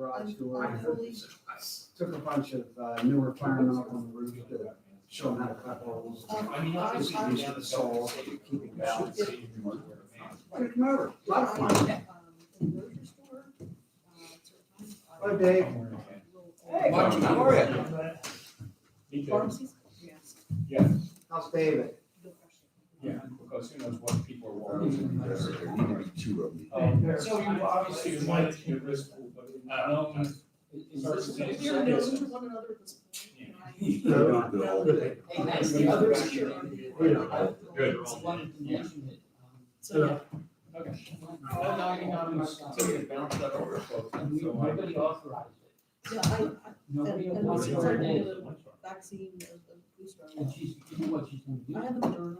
garage door. Took a bunch of newer firemen up on the roof to show them how to cut holes. Just use the saw, keep it balanced. Come over, a lot of fun. Hello, Dave. Hey, how are you? Yeah, How's David? yeah, because who knows what people are walking. Two of them. So you obviously would like to get risk, but Hey, nice to meet you. Good. So, yeah. Okay. Well, now you know, continue to bounce that over folks. Nobody authorized it. Nobody And authorized this is it. the vaccine, the booster. And she's, you know what she's gonna do? I have the Moderna.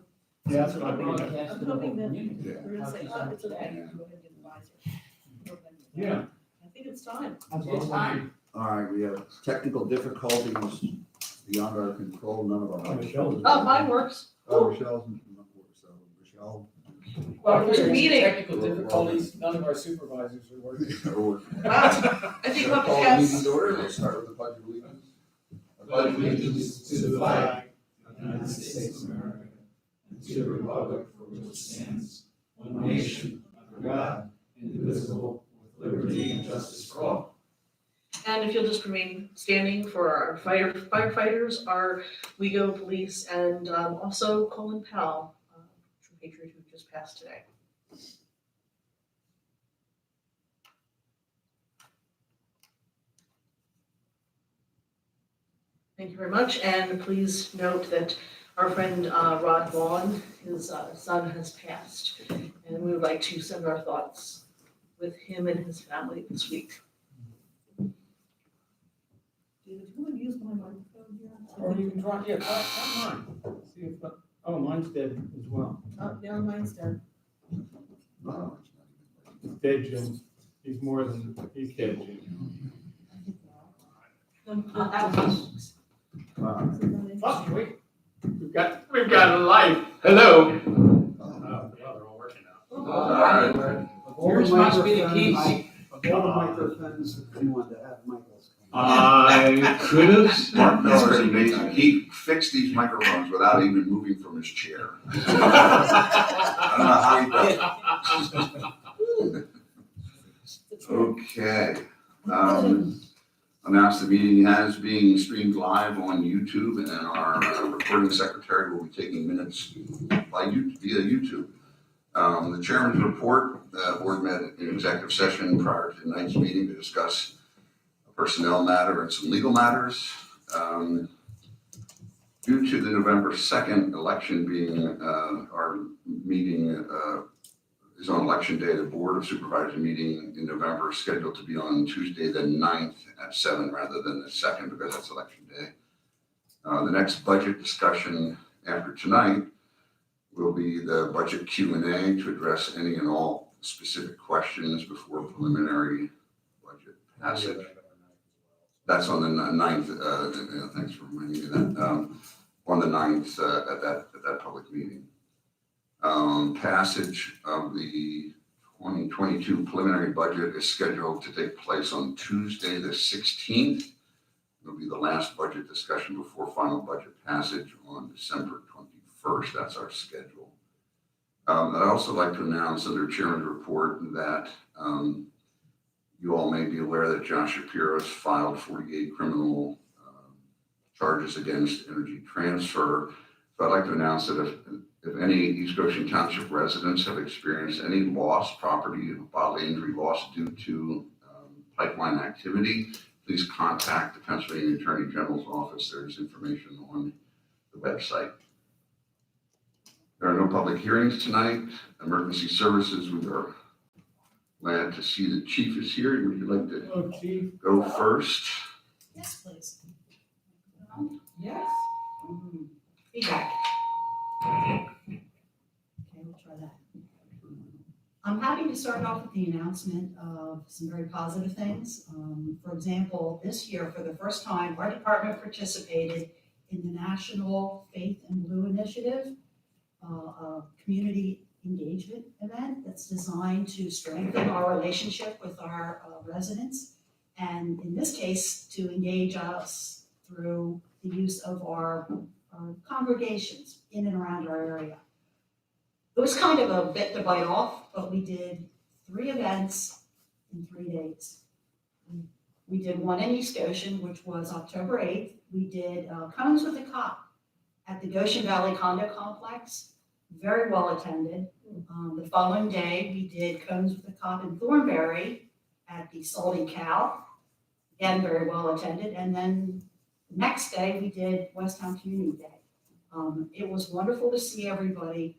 Yeah, that's what I'm thinking. Broadcast I'm to the whole hoping that community. Yeah. we're gonna say, How oh, she's it's okay, gonna- go ahead and get the Pfizer. Yeah. I think it's time. It's time. All right, we have technical difficulties beyond our control, none of our. Oh, mine works. Oh, Michelle's, Michelle. Well, There's a meeting. Technical difficulties, none of our supervisors are working. I think we'll have to Call the guess. meeting to order, let's start with the pledge of allegiance. I pledge allegiance to the flag of the United States of America and to the republic for which it stands, one nation, under God, indivisible, with liberty and justice for all. And if you'll just remain standing for our firefighters, our WeGo police, and also Colin Powell, true patriot who just passed today. Thank you very much, and please note that our friend Rod Vaughn, his son has passed, and we would like to send our thoughts with him and his family this week. David, do you want to use my microphone here? Or you can try, yeah, try mine. See if, oh, mine's dead as well. Oh, yeah, mine's dead. No, Dead, Jim. He's more than, he's dead, Jim. Oh, wait. We've got a life. Hello. no. Oh, yeah, they're all working now. Yours must be the key. Of all the microphones, we wanted to have Michael's. I could have. Mark Miller's amazing, he fixed these microphones without even moving from his chair. I don't know how he does it. Okay. Announce the meeting as being streamed live on YouTube, and our recording secretary will be taking minutes via YouTube. The chairman's report, the board met in executive session prior to tonight's meeting to discuss a personnel matter and some legal matters. Due to the November 2nd election being our meeting is on election day, the Board of Supervisors meeting in November is scheduled to be on Tuesday, the 9th at 7 rather than the 2nd because that's election day. The next budget discussion after tonight will be the budget Q&A to address any and all specific questions before preliminary budget passage. That's on the 9th, thanks for reminding me of that, on the 9th at that public meeting. Passage of the 2022 preliminary budget is scheduled to take place on Tuesday, the 16th. It'll be the last budget discussion before final budget passage on December 21st. That's our schedule. I'd also like to announce under Chairman's report that you all may be aware that Josh Shapiro has filed 48 criminal charges against Energy Transfer. So I'd like to announce that if any East Goshen Township residents have experienced any loss, property, bodily injury loss due to pipeline activity, please contact the Pennsylvania Attorney General's office. There's information on the website. There are no public hearings tonight. Emergency services, we are glad to see the chief is here. Would you like to Oh, Chief. go first? Yes, please. Yes. Feedback. Okay, we'll try that. I'm happy to start off with the announcement of some very positive things. For example, this year, for the first time, our department participated in the National Faith and Blue Initiative, a community engagement event that's designed to strengthen our relationship with our residents. And and in this case, to engage us through the use of our congregations in and around our area. It was kind of a bit to bite off, but we did 3 events in 3 days. We did one in East Goshen, which was October 8th. We did Cones with a Cop at the Goshen Valley Condo Complex, very well attended. The following day, we did Cones with a Cop in Thornberry at the Salty Cow, again, very well attended. And then the next day, we did Westtown Community Day. It was wonderful to see everybody.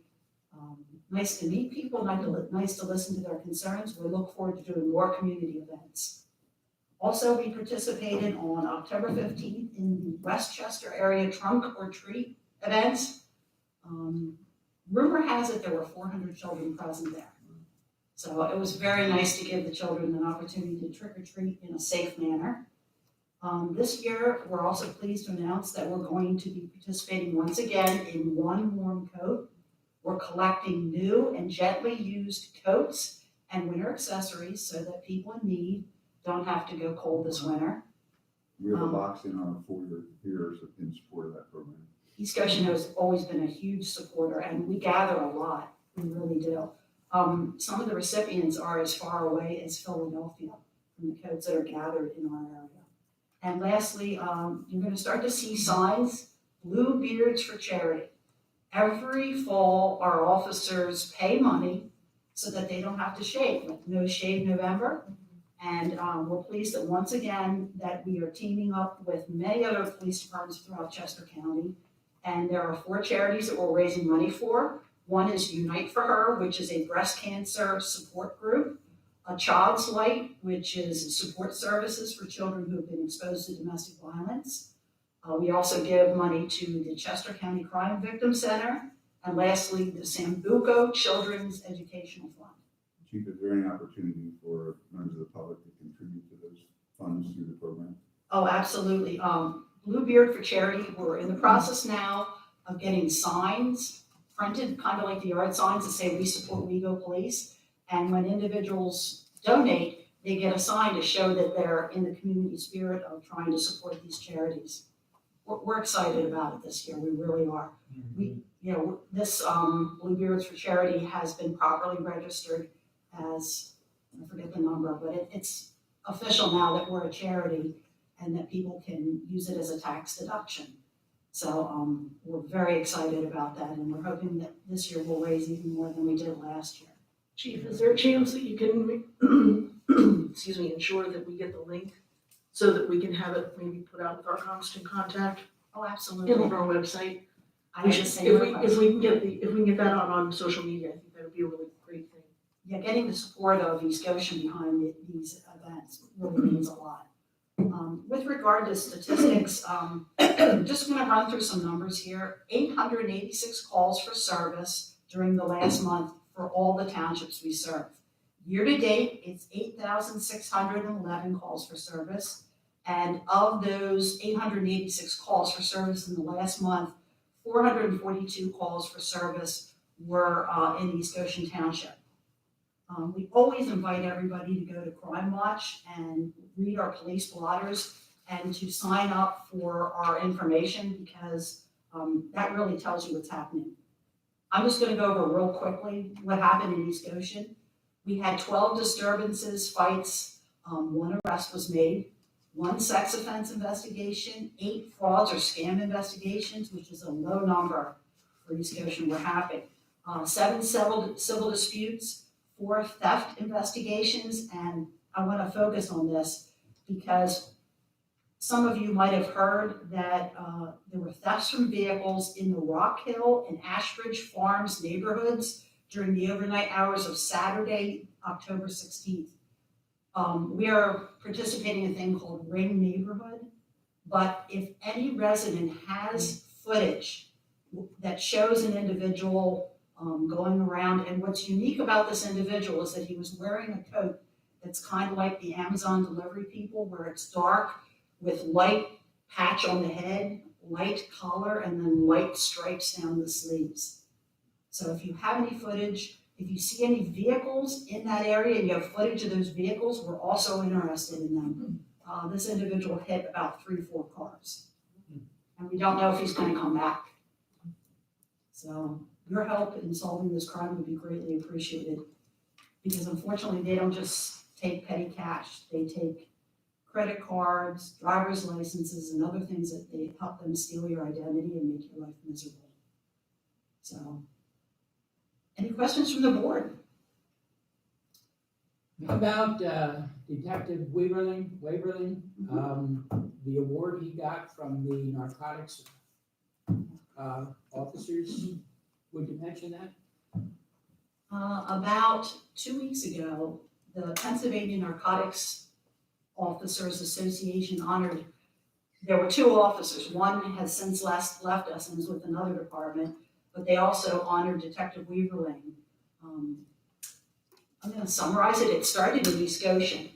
Nice to meet people, nice to listen to their concerns. We look forward to doing more community events. Also, we participated on October 15th in the Westchester area trunk or treat events. Rumor has it there were 400 children present there. So it was very nice to give the children an opportunity to trick or treat in a safe manner. This year, we're also pleased to announce that we're going to be participating once again in One Warm Coat. We're collecting new and gently used coats and winter accessories so that people in need don't have to go cold this winter. We have a box in our foyer here in support of that program. East Goshen has always been a huge supporter, and we gather a lot, we really do. Some of the recipients are as far away as Philadelphia from the coats that are gathered in our area. And lastly, you're going to start to see signs, Blue Beards for Charity. Every fall, our officers pay money so that they don't have to shave, like No Shave November. And we're pleased that once again that we are teaming up with many other police departments throughout Chester County. And there are 4 charities that we're raising money for. One is Unite for Her, which is a breast cancer support group. A Child's Light, which is support services for children who have been exposed to domestic violence. We also give money to the Chester County Crime Victim Center. And lastly, the Sambuco Children's Educational Fund. Chief, is there any opportunity for members of the public to contribute to those funds through the program? Oh, absolutely. Bluebeard for Charity, we're in the process now of getting signs printed, kind of like the yard signs that say we support WeGo Police. And when individuals donate, they get a sign to show that they're in the community spirit of trying to support these charities. We're excited about it this year, we really are. This Bluebeards for Charity has been properly registered as, I forget the number, but it's official now that we're a charity and that people can use it as a tax deduction. So we're very excited about that, and we're hoping that this year we'll raise even more than we did last year. Chief, is there a chance that you can, excuse me, ensure that we get the link so that we can have it maybe put out with our constant contact Oh, and absolutely. on our website? I We have should, the same if request. we can get that out on social media, I think that would be a really great thing. Yeah, getting the support of East Goshen behind these events really means a lot. With regard to statistics, just going to run through some numbers here. 886 calls for service during the last month for all the townships we serve. Year to date, it's 8,611 calls for service. And of those 886 calls for service in the last month, 442 calls for service were in East Goshen Township. We always invite everybody to go to Crime Watch and read our police blotters and to sign up for our information because that really tells you what's happening. I'm just going to go over real quickly what happened in East Goshen. We had 12 disturbances, fights, 1 arrest was made, 1 sex offense investigation, 8 frauds or scam investigations, which is a low number for East Goshen, we're happy. 7 civil disputes, 4 theft investigations, and I want to focus on this because some of you might have heard that there were thefts from vehicles in the Rock Hill and Ashbridge Farms neighborhoods during the overnight hours of Saturday, October 16th. We are participating in a thing called Ring Neighborhood, but if any resident has footage that shows an individual going around, and what's unique about this individual is that he was wearing a coat that's kind of like the Amazon delivery people, where it's dark with light patch on the head, light collar, and then light stripes down the sleeves. So if you have any footage, if you see any vehicles in that area and you have footage of those vehicles, we're also interested in them. this individual hit about 3-4 cars. And we don't know if he's gonna come back. So your help in solving this crime would be greatly appreciated. Because unfortunately, they don't just take petty cash, they take credit cards, driver's licenses, and other things that they help them steal your identity and make your life miserable. So, any questions from the board? How about Detective Waverling, the award he got from the narcotics officers? Would you mention that? About 2 weeks ago, the Pennsylvania Narcotics Officers Association honored, there were 2 officers. One has since left us and is with another department, but they also honored Detective Weaverling. I'm gonna summarize it. It started in East Goshen.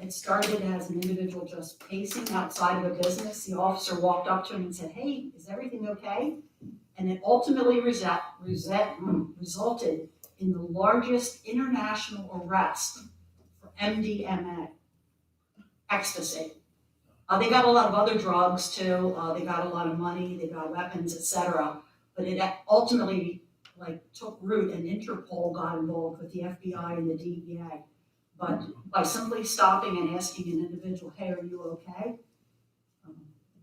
It started as an individual just pacing outside of a business. The officer walked up to him and said, "Hey, is everything okay?" And it ultimately resulted in the largest international arrest for MDMA, ecstasy. They got a lot of other drugs too. They got a lot of money, they got weapons, etc. But it ultimately took root, and Interpol got involved with the FBI and the DEA. But by simply stopping and asking an individual, "Hey, are you okay?" The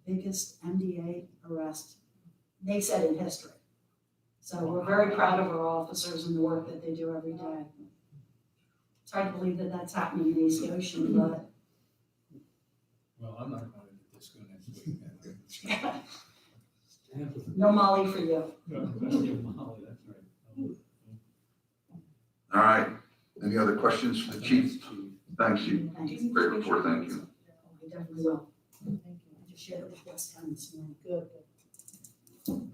biggest MDA arrest, they said, in history. So we're very proud of our officers and the work that they do every day. It's hard to believe that that's happening in East Goshen, but Well, I'm not going to disco next week. no Molly for you. That's right. All right, any other questions for the chief? Thanks, chief. Thanks. Great report, thank you. I definitely will. Thank you. I just shared it with West Town this morning. Good.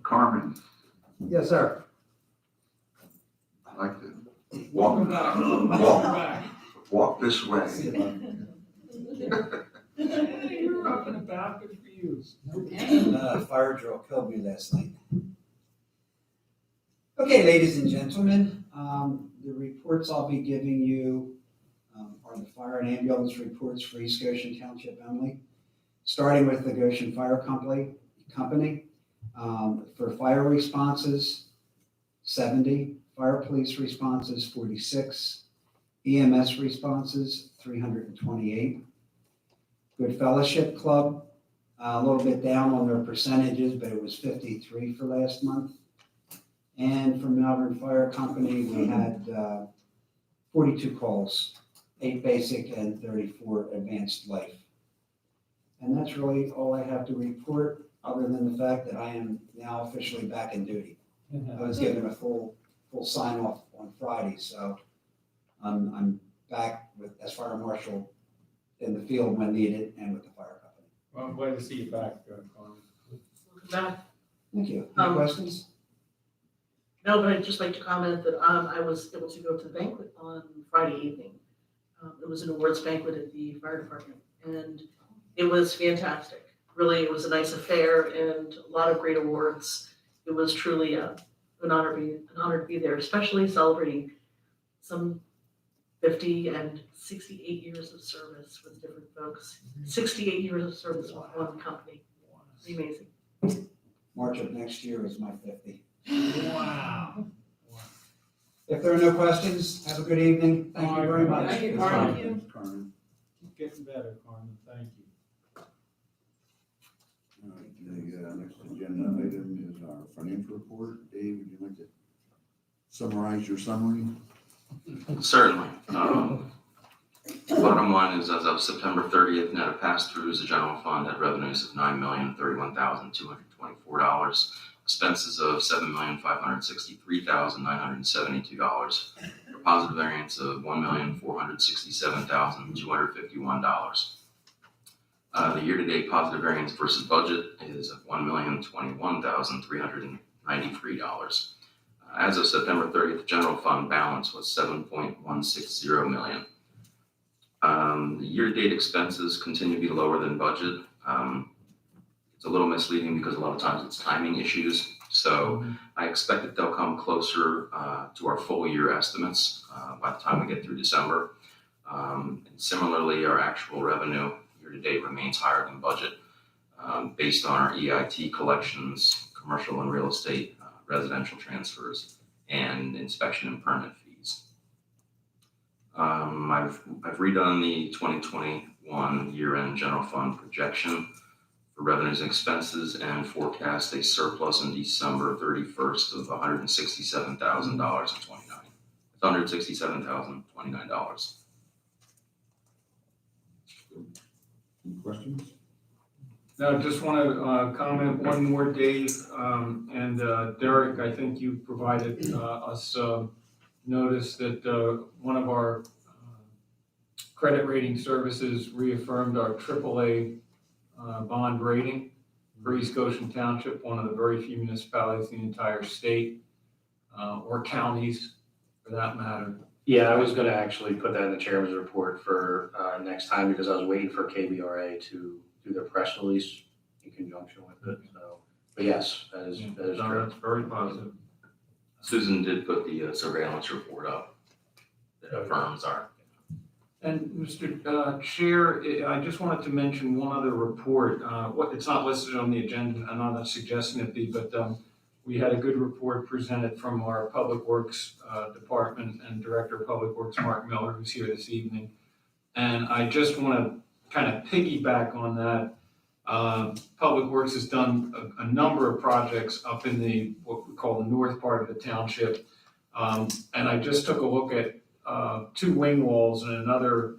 Carmen, Yes, sir. I'd like to Welcome back. walk this way. You're up and about, good for you. Fire drill killed me last night. Okay, ladies and gentlemen, the reports I'll be giving you are the fire and ambulance reports for East Goshen Township only, starting with the Goshen Fire Company. For fire responses, 70, fire police responses, 46, EMS responses, 328. Good Fellowship Club, a little bit down on their percentages, but it was 53 for last month. And from Malvern Fire Company, we had 42 calls, 8 basic and 34 advanced life. And that's really all I have to report, other than the fact that I am now officially back in duty. I was given a full sign off on Friday, so I'm back as fire marshal in the field when needed and with the fire company. Well, I'm glad to see you back, Carmen. Welcome back. Thank you. Any questions? No, but I'd just like to comment that I was able to go to the banquet on Friday evening. It was an awards banquet at the fire department, and it was fantastic. Really, it was a nice affair and a lot of great awards. It was truly an honor to be there, especially celebrating some 50 and 68 years of service with different folks. 68 years of service with one company. Pretty amazing. March of next year is my 50. Wow. If there are no questions, have a good evening. Thank you very much. Thank you, Thanks, Carmen. Thanks, Carmen. Keep getting better, Carmen, thank you. All right, the next agenda item is our financial report. Dave, would you like to summarize your summary? Certainly. Bottom line is, as of September 30th, net of pass-throughs, the general fund had revenues of $9,031,224, expenses of $7,563,972, a positive variance of $1,467,251. The year-to-date positive variance versus budget is $1,021,393. As of September 30th, the general fund balance was $7.160 million. The year-to-date expenses continue to be lower than budget. It's a little misleading because a lot of times it's timing issues. So I expect that they'll come closer to our full year estimates by the time we get through December. And similarly, our actual revenue to date remains higher than budget, based on our EIT collections, commercial and real estate, residential transfers, and inspection and permit fees. I've redone the 2021 year-end general fund projection for revenues and expenses and forecast a surplus in December 31st of $167,029. It's $167,029. Any questions? Now, just want to comment one more, Dave, and Derek, I think you provided us notice that one of our credit rating services reaffirmed our AAA bond rating for East Goshen Township, one of the very few municipalities in the entire state, or counties for that matter. Yeah, I was gonna actually put that in the chairman's report for next time because I was waiting for KBRA to do their press release in conjunction with it, so. But yes, that is No, true. that's very positive. Susan did put the surveillance report up that affirms our. And Mr. Chair, I just wanted to mention one other report. It's not listed on the agenda, I'm not suggesting it be, but we had a good report presented from our Public Works Department and Director of Public Works, Mark Miller, who's here this evening. And I just want to kind of piggyback on that. Public Works has done a number of projects up in what we call the north part of the township. And I just took a look at 2 wing walls and another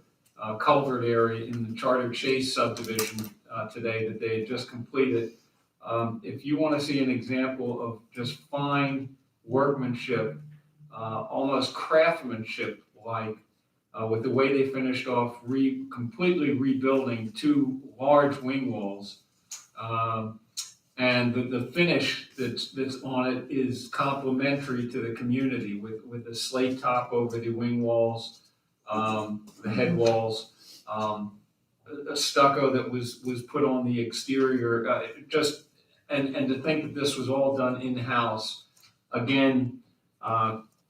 culvert area in the Charter Chase subdivision today that they had just completed. If you want to see an example of just fine workmanship, almost craftsmanship like, with the way they finished off completely rebuilding 2 large wing walls. And the finish that's on it is complementary to the community with the slate top over the wing walls, the head walls, a stucco that was put on the exterior, and to think that this was all done in-house. Again,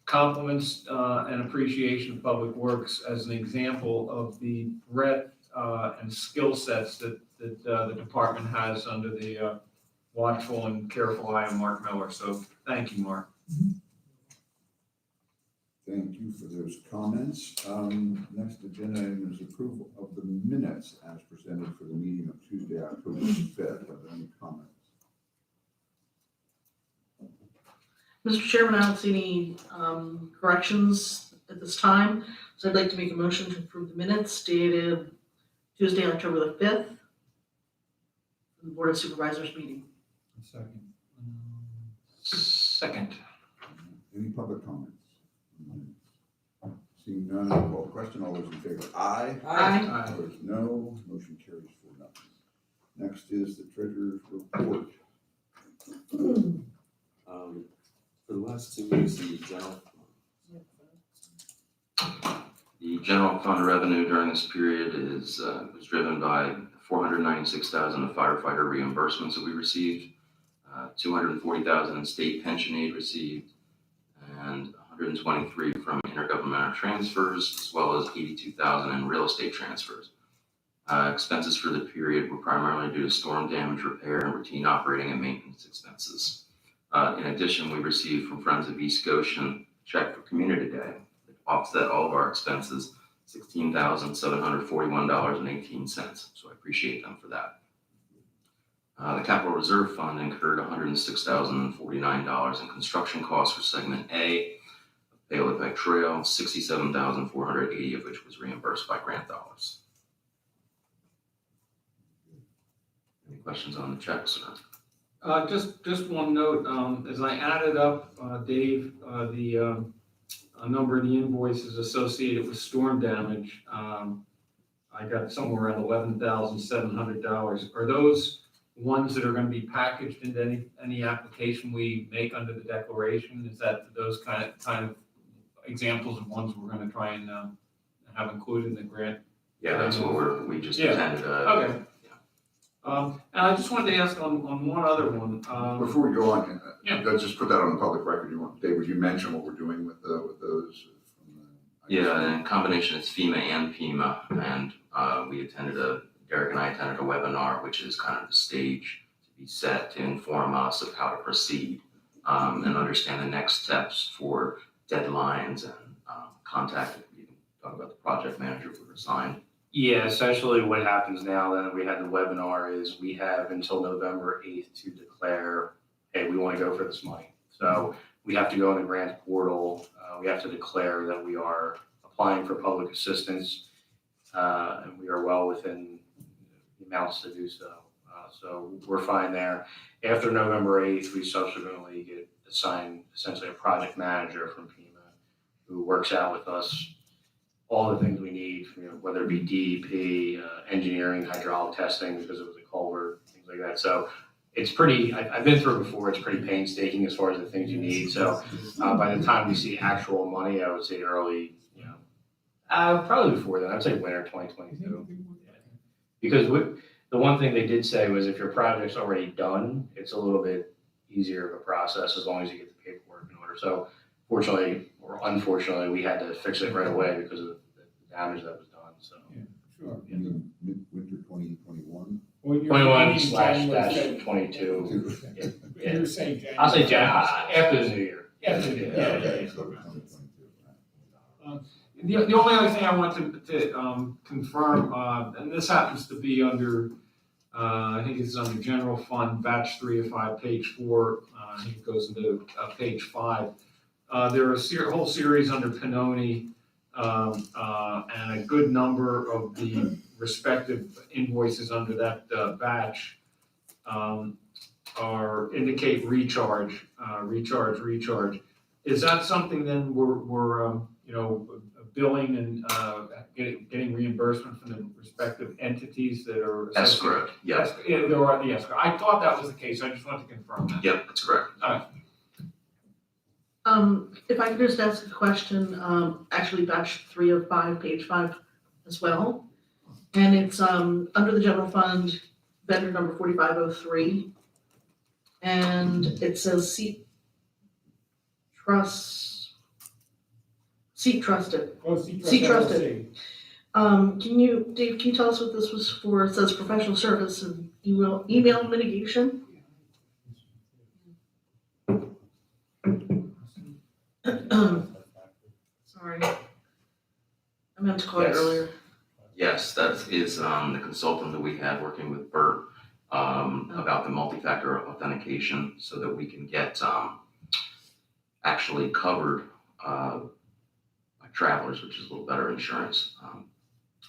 compliments and appreciation of Public Works as an example of the breadth and skill sets that the department has under the watchful and careful eye of Mark Miller. So thank you, Mark. Thank you for those comments. Next agenda item is approval of the minutes as presented for the meeting of Tuesday, October 5th. Are there any comments? Mr. Chairman, I don't see any corrections at this time, so I'd like to make a motion to approve the minutes dated Tuesday, October the 5th, the Board of Supervisors meeting. Second. Any public comments? Seeing none, I'll call the question. All those in favor, aye. Aye. Opposed, no. Motion carries 4-0. Next is the treasurer's report. For the last 2 weeks, the general fund revenue during this period was driven by $496,000 of firefighter reimbursements that we received, $240,000 in state pension aid received, and $123,000 from intergovernmental transfers, as well as $82,000 in real estate transfers. Expenses for the period were primarily due to storm damage repair and routine operating and maintenance expenses. In addition, we received from Friends of East Goshen a check for Community Day that offset all of our expenses, $16,741.18. So I appreciate them for that. The Capital Reserve Fund incurred $106,049 in construction costs for Segment A of Bailiff Trail, $67,480 of which was reimbursed by grant dollars. Any questions on the checks? Just one note, as I added up, Dave, the number of the invoices associated with storm damage, I got somewhere around $11,700. Are those ones that are going to be packaged into any application we make under the declaration? Is that those kind of examples of ones we're going to try and have included in the grant? Yeah, that's what we just Yeah. attended. Okay. And I just wanted to ask on one other one. Before we go on, Yeah. let's just put that on the public record. Dave, would you mention what we're doing with those? Yeah, in combination, it's FEMA and PEMA, and we attended a Derek and I attended a webinar, which is kind of the stage to be set to inform us of how to proceed and understand the next steps for deadlines and contact. You can talk about the project manager who resigned. Yeah, essentially what happens now that we had the webinar is we have until November 8th to declare, hey, we want to go for this money. So we have to go in the grant portal. We have to declare that we are applying for public assistance, and we are well within the amounts to do so. So we're fine there. After November 8th, we subsequently get assigned essentially a project manager from FEMA who works out with us all the things we need, whether it be DEP, engineering, hydraulic testing, because it was a culvert, things like that. So it's pretty, I've been through it before, it's pretty painstaking as far as the things you need. So by the time we see actual money, I would say early, probably before then, I'd say winter 2022. Because the one thing they did say was if your project's already done, it's a little bit easier of a process as long as you get the paperwork in order. So fortunately, or unfortunately, we had to fix it right away because of the damage that was done, so. Sure. In the winter 2021. Well, you're 21 meaning January, / 22. Yeah. You're saying January. I'll say after the new year. After the- Yeah. So 2022, right. The only other thing I want to confirm, and this happens to be under, I think it's under General Fund, batch 3 of 5, page 4. I think it goes into page 5. There are a whole series under Pinoni, and a good number of the respective invoices under that batch indicate recharge. Is that something then we're billing and getting reimbursement from the respective entities that are? That's correct. Yes. Yeah, there are the escrow. I thought that was the case. I just wanted to confirm that. Yep, that's correct. If I could just ask a question, actually batch 3 of 5, page 5 as well. And it's under the general fund, vendor number 4503. And it says seat trusted. Seat trusted. Dave, can you tell us what this was for? It says professional service and email mitigation. Sorry. I meant to call it Yes. earlier. Yes, that is the consultant that we had working with Bert about the multi-factor authentication so that we can get actually covered by travelers, which is a little better insurance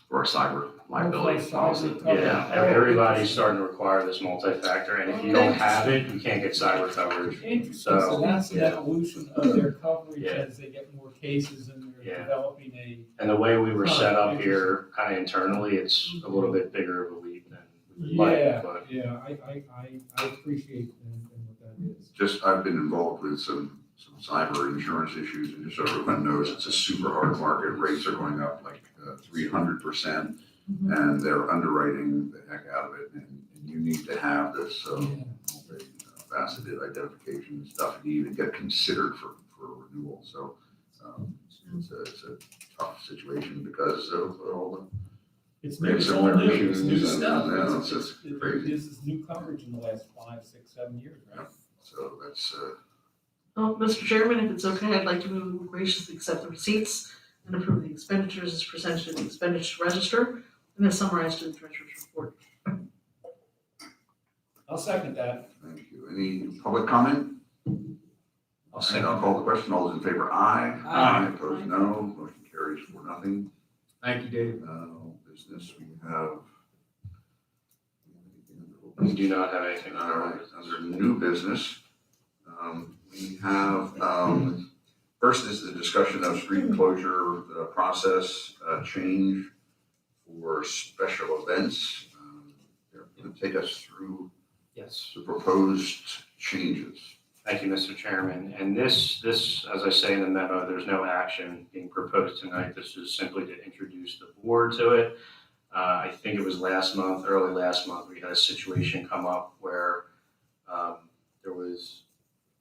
for our cyber liability policy. Yeah, everybody's starting to require this multi-factor, and if you don't have it, you can't get cyber coverage. Interesting, So, so that's an yeah. evolution of their coverage Yeah. as they get more cases and they're Yeah. developing a. And the way we were set up here, kind of internally, it's a little bit bigger of a leap than we would like, but. Yeah, I appreciate what that is. Just, I've been involved with some cyber insurance issues, and just so everyone knows, it's a super hard market. Rates are going up like 300%, and they're underwriting the heck out of it, and you need to have this multi-faceted identification stuff to even get considered for renewal. So it's a tough situation because of all It's We new, have it's similar all new, issues it's new and, stuff. it's just crazy. This is new coverage in the last 5, 6, 7 years, right? So that's, Well, Mr. Chairman, if it's okay, I'd like to move and graciously accept the receipts and approve the expenditures as presented in the expenditure register and as summarized in the treasurer's report. I'll second that. thank you. Any public comment? I'll call the question. All those in favor, aye. Aye. Opposed, no. Motion carries 4-0. Thank you, Dave. Business, we have. We do not have anything All on right, our business. under new business, we have, first is the discussion of street closure process change for special events. They're going to take us through Yes. the proposed changes. Thank you, Mr. Chairman. And this, as I say in the memo, there's no action being proposed tonight. This is simply to introduce the board to it. I think it was early last month, we had a situation come up where there was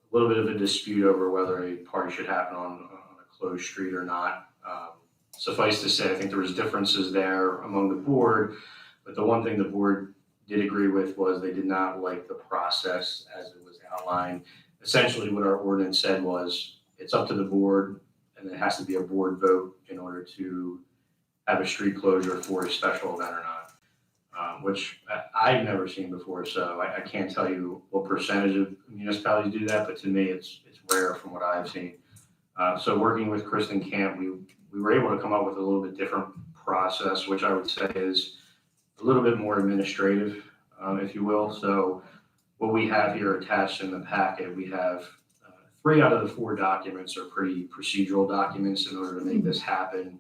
a little bit of a dispute over whether a party should happen on a closed street or not. Suffice to say, I think there was differences there among the board. But the one thing the board did agree with was they did not like the process as it was outlined. Essentially, what our ordinance said was, it's up to the board, and it has to be a board vote in order to have a street closure for a special event or not, which I've never seen before, so I can't tell you what percentage of municipalities do that, but to me, it's rare from what I've seen. So working with Kristen Camp, we were able to come up with a little bit different process, which I would say is a little bit more administrative, if you will. So what we have here attached in the packet, we have 3 out of the 4 documents are pretty procedural documents in order to make this happen.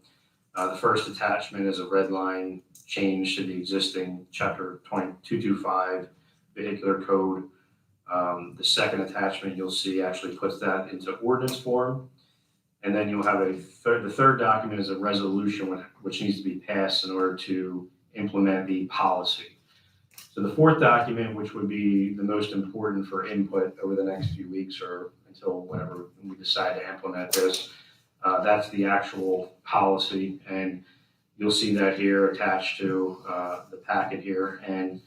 The first attachment is a red line change to the existing chapter 2225 vehicular code. The second attachment you'll see actually puts that into ordinance form. And then you'll have the third document is a resolution which needs to be passed in order to implement the policy. So the fourth document, which would be the most important for input over the next few weeks or until whenever we decide to implement this, that's the actual policy. And you'll see that here attached to the packet here. And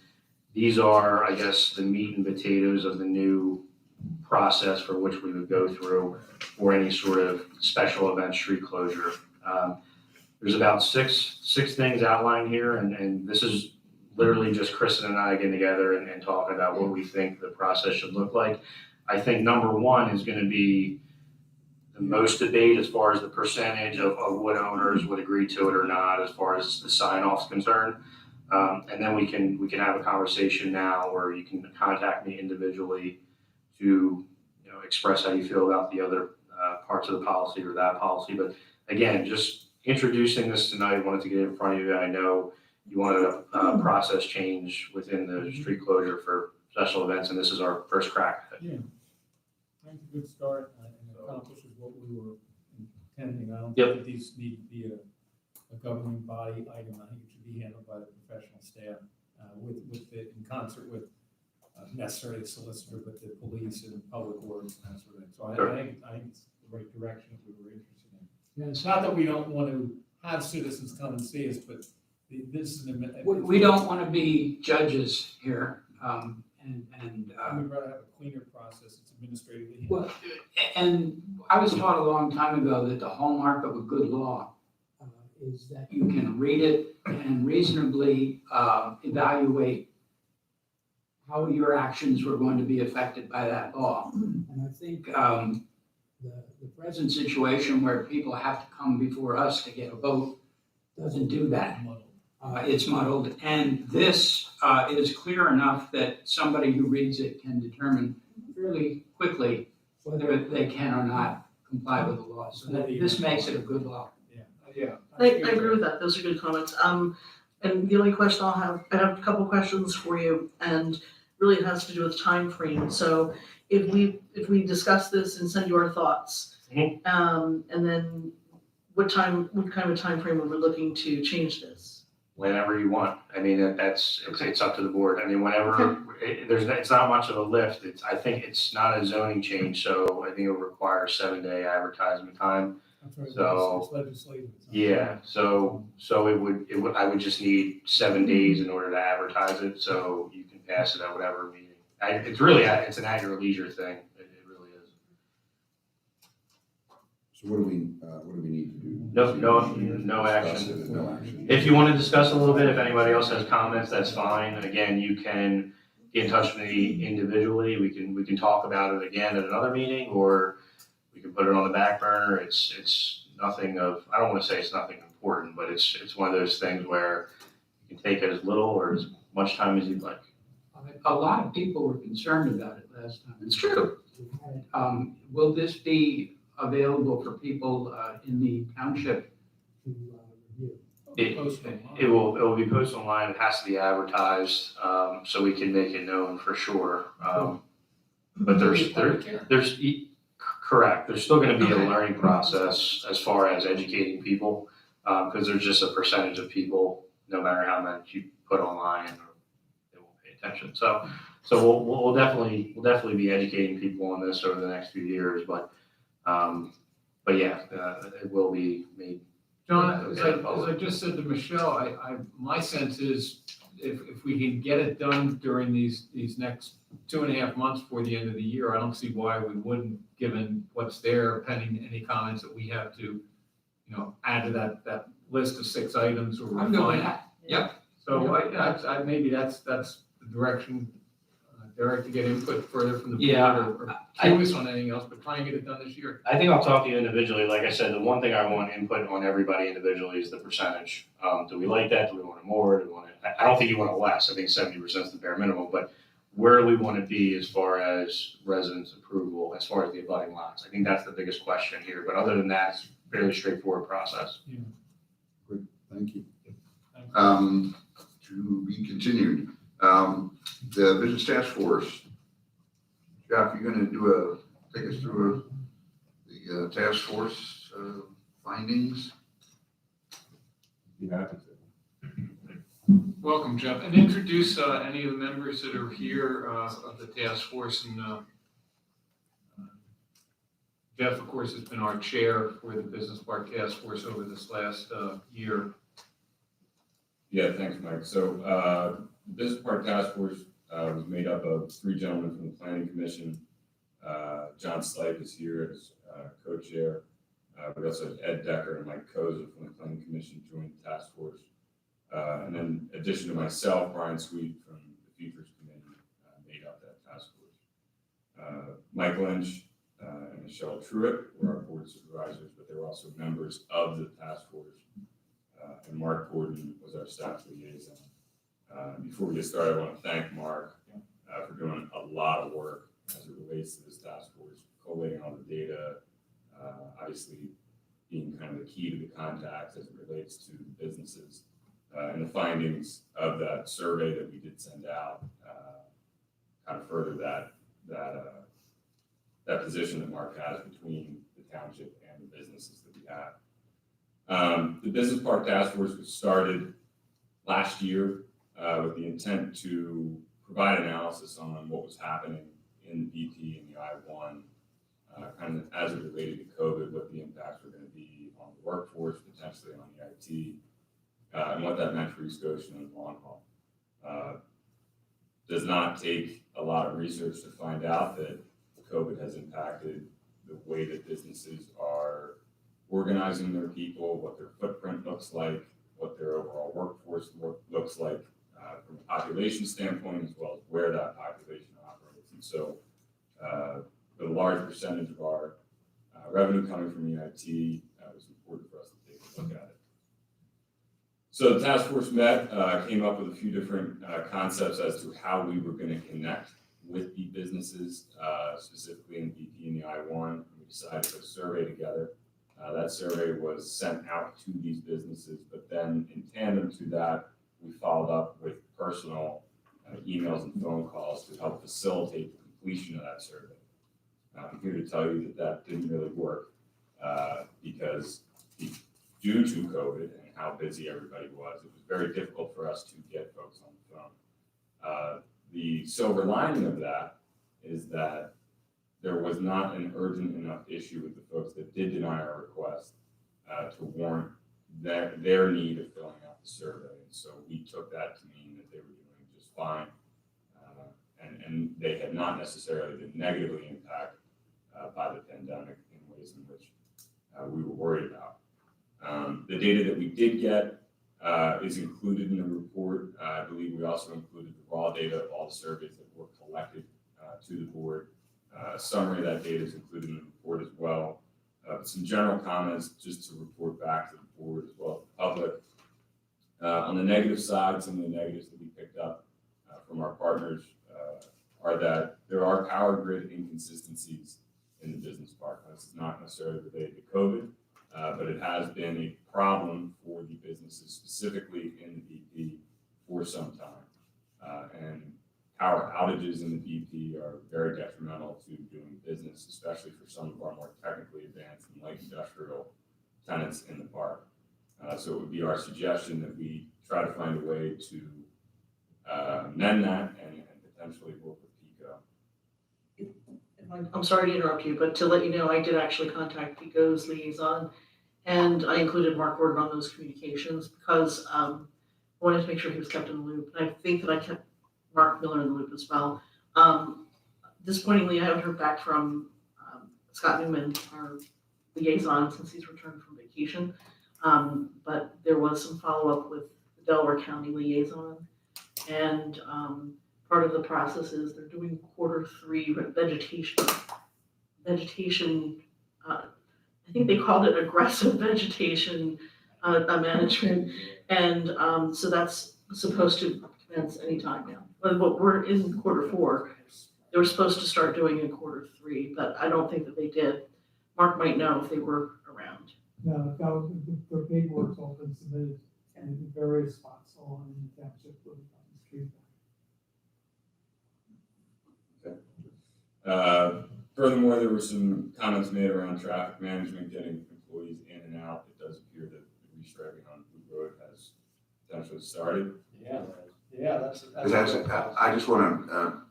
these are, I guess, the meat and potatoes of the new process for which we would go through for any sort of special event street closure. There's about six things outlined here, and this is literally just Kristen and I getting together and talking about what we think the process should look like. I think number one is going to be the most debate as far as the percentage of what owners would agree to it or not, as far as the sign-off's concerned. And then we can have a conversation now where you can contact me individually to express how you feel about the other parts of the policy or that policy. But again, just introducing this tonight, wanted to get it in front of you. I know you wanted a process change within the street closure for special events, and this is our first crack at it. Yeah, I think it's a good start and it accomplishes what we were intending. I don't Yep. think that these need to be a governing body item. I think it should be handled by the professional staff in concert with necessarily the solicitor, but the police and public works and that sort of thing. So Sure. I think it's the right direction that we were interested in. Yeah, it's not that we don't want to have citizens come and see us, but this is an. We don't want to be judges here, We'd rather have a cleaner process. It's administratively. well, and I was taught a long time ago that the hallmark of a good law is that you can read it and reasonably evaluate how your actions were going to be affected by that law. And I think the present situation where people have to come before us to get a vote doesn't do that. It's muddled, and this is clear enough that somebody who reads it can determine fairly quickly whether they can or not comply with the law. So this makes it a good law. Yeah. I agree with that. Those are good comments. And the only question I have a couple questions for you, and really it has to do with time frame. So if we discuss this and send you our thoughts, and then what kind of a time frame are we looking to change this? Whenever you want. I mean, it's up to the board. I mean, whenever, it's not much of a lift. I think it's not a zoning change, so I think it would require 7-day advertisement time. That's right. So, It's legislative. It's not- Yeah, so I would just need 7 days in order to advertise it, so you can pass it at whatever meeting. It's an at your leisure thing. It really is. So what do we need to do? No action. Discuss it and no action. If you want to discuss a little bit, if anybody else has comments, that's fine. Again, you can get in touch with me individually. We can talk about it again at another meeting, or we can put it on the back burner. It's nothing of, I don't want to say it's nothing important, but it's one of those things where you can take it as little or as much time as you'd like. A lot of people were concerned about it last time. It's true. Will this be available for people in the township to review? It will be posted online. It has to be advertised, so we can make it known for sure. But correct. There's still going to be a learning process as far as educating people, because there's just a percentage of people, no matter how much you put online, they won't pay attention. So we'll definitely be educating people on this over the next few years. But yeah, it will be made. John, as I just said to Michelle, my sense is if we can get it done during these next 2.5 months before the end of the year, I don't see why we wouldn't, given what's there, pending any comments that we have to, add to that list of 6 items or I'm good with refine. that. Yep. So I maybe that's the direction, Derek, to get input further from the board Yeah, or curious on anything else, but try and get it done this year. I think I'll talk to you individually. Like I said, the one thing I want input on everybody individually is the percentage. Do we like that? Do we want it more? Do we want it? I don't think you want it less. I think 70% is the bare minimum, but where do we want to be as far as residents' approval, as far as the abutting lots? I think that's the biggest question here, but other than that, it's a fairly straightforward process. Thank you. To be continued. The business task force, Jeff, you're gonna take us through the task force findings? Be happy to. Welcome, Jeff, and introduce any of the members that are here of the task force. And Jeff, of course, has been our chair for the Business Park Task Force over this last year. Yeah, thanks, Mike. So the Business Park Task Force was made up of 3 gentlemen from the Planning Commission. John Slipe is here as co-chair. We also have Ed Decker and Mike Koza from the Planning Commission joined the task force. And then in addition to myself, Brian Sweet from the Futures Committee made up that task force. Mike Lynch and Michelle Truitt were our board supervisors, but they were also members of the task force. And Mark Gordon was our staff liaison. Before we get started, I want to thank Mark for doing a lot of work as it relates to this task force, collating all the data, obviously being kind of the key to the contacts as it relates to the businesses. And the findings of that survey that we did send out kind of further that position that Mark has between the township and the businesses that we have. The Business Park Task Force was started last year with the intent to provide analysis on what was happening in the BP and the I-1, kind of as it related to COVID, what the impacts were going to be on the workforce, potentially on the IT, and what that meant for East Goshen and the long haul. Does not take a lot of research to find out that COVID has impacted the way that businesses are organizing their people, what their footprint looks like, what their overall workforce looks like from a population standpoint, as well as where that population operates. And so with a large percentage of our revenue coming from EIT, it was important for us to take a look at it. So the task force met, came up with a few different concepts as to how we were going to connect with the businesses, specifically in the BP and the I-1. We decided to put a survey together. That survey was sent out to these businesses, but then in tandem to that, we followed up with personal emails and phone calls to help facilitate the completion of that survey. I'm here to tell you that that didn't really work because due to COVID and how busy everybody was, it was very difficult for us to get folks on the phone. The silver lining of that is that there was not an urgent enough issue with the folks that did deny our request to warrant their need of filling out the survey. And so we took that to mean that they were doing just fine. And they had not necessarily been negatively impacted by the pandemic in ways in which we were worried about. The data that we did get is included in the report. I believe we also included the raw data of all the surveys that were collected to the board. A summary of that data is included in the report as well. Some general comments just to report back to the board as well as the public. On the negative side, some of the negatives that we picked up from our partners are that there are power grid inconsistencies in the business park. This is not necessarily related to COVID, but it has been a problem for the businesses, specifically in the BP, for some time. And power outages in the BP are very detrimental to doing business, especially for some of our more technically advanced and light industrial tenants in the park. So it would be our suggestion that we try to find a way to amend that and potentially work with PECO. I'm sorry to interrupt you, but to let you know, I did actually contact PECO's liaison, and I included Mark Gordon on those communications because I wanted to make sure he was kept in the loop. And I think that I kept Mark Miller in the loop as well. Disappointingly, I haven't heard back from Scott Newman, our liaison, since he's returned from vacation. But there was some follow-up with the Delaware County liaison. And part of the process is they're doing Q3 vegetation, I think they called it aggressive vegetation management. And so that's supposed to commence anytime now. But we're in Q4. They were supposed to start doing in Q3, but I don't think that they did. Mark might know if they were around. No, that was, the paperwork's all been submitted in various spots all in the township with street. Furthermore, there were some comments made around traffic management, getting employees in and out. It does appear that the restriping on Blue Road has potentially started. Yeah, that's. I just want to,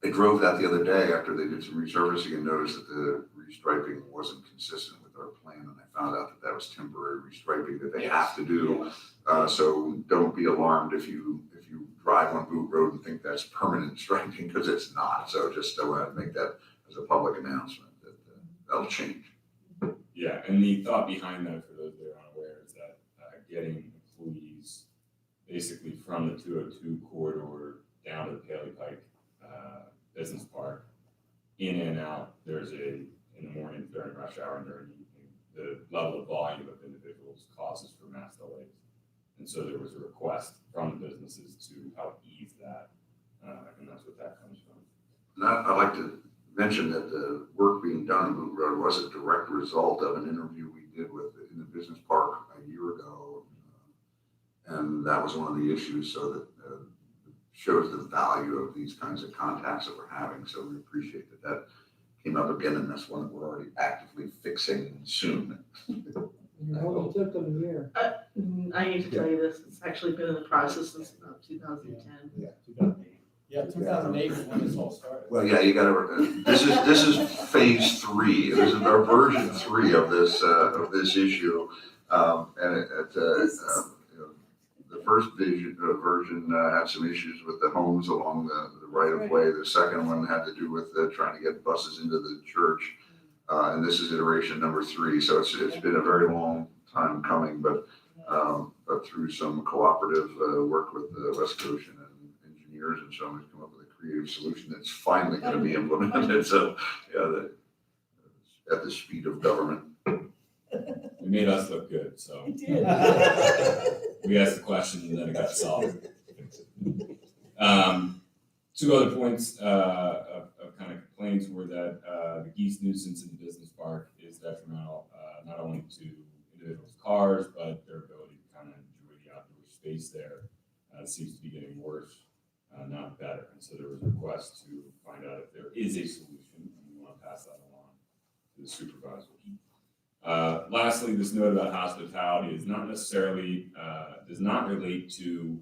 I drove that the other day after they did some resurfacing and noticed that the restriping wasn't consistent with our plan, and I found out that that was temporary restriping that they have to do. So don't be alarmed if you drive on Boot Road and think that's permanent striping, because it's not. So just I want to make that as a public announcement that that'll change. Yeah, and the thought behind that, for those that are unaware, is that getting employees basically from the 202 corridor down to the Paley Pike Business Park, in and out, there's in the morning during rush hour and during the evening, the level of volume of individuals causes for mass delays. And so there was a request from the businesses to help ease that, and that's what that comes from. And I'd like to mention that the work being done on Boot Road was a direct result of an interview we did in the business park a year ago. And that was one of the issues, so that shows the value of these kinds of contacts that we're having. So we appreciate that came up again, and that's one that we're already actively fixing soon. It only took them a year. I need to tell you this, it's actually been in the process since about 2010. Yeah, 2008 was when this all started. Well, yeah, you gotta, this is phase 3. This is our version 3 of this issue. And the first version had some issues with the homes along the right of way. The second one had to do with trying to get buses into the church. And this is iteration number 3. So it's been a very long time coming, but through some cooperative work with the West Coast and engineers and so on, we've come up with a creative solution that's finally going to be implemented. So yeah, at the speed of government. It made us look good, so. It did. We asked the question and then it got solved. 2 other points of kind of complaints were that the geese nuisance in the business park is detrimental not only to individuals' cars, but their ability to kind of enjoy the outdoor space there. It seems to be getting worse, not better. And so there was a request to find out if there is a solution, and we want to pass that along to the supervisors. Lastly, this note about hospitality is not necessarily, does not relate to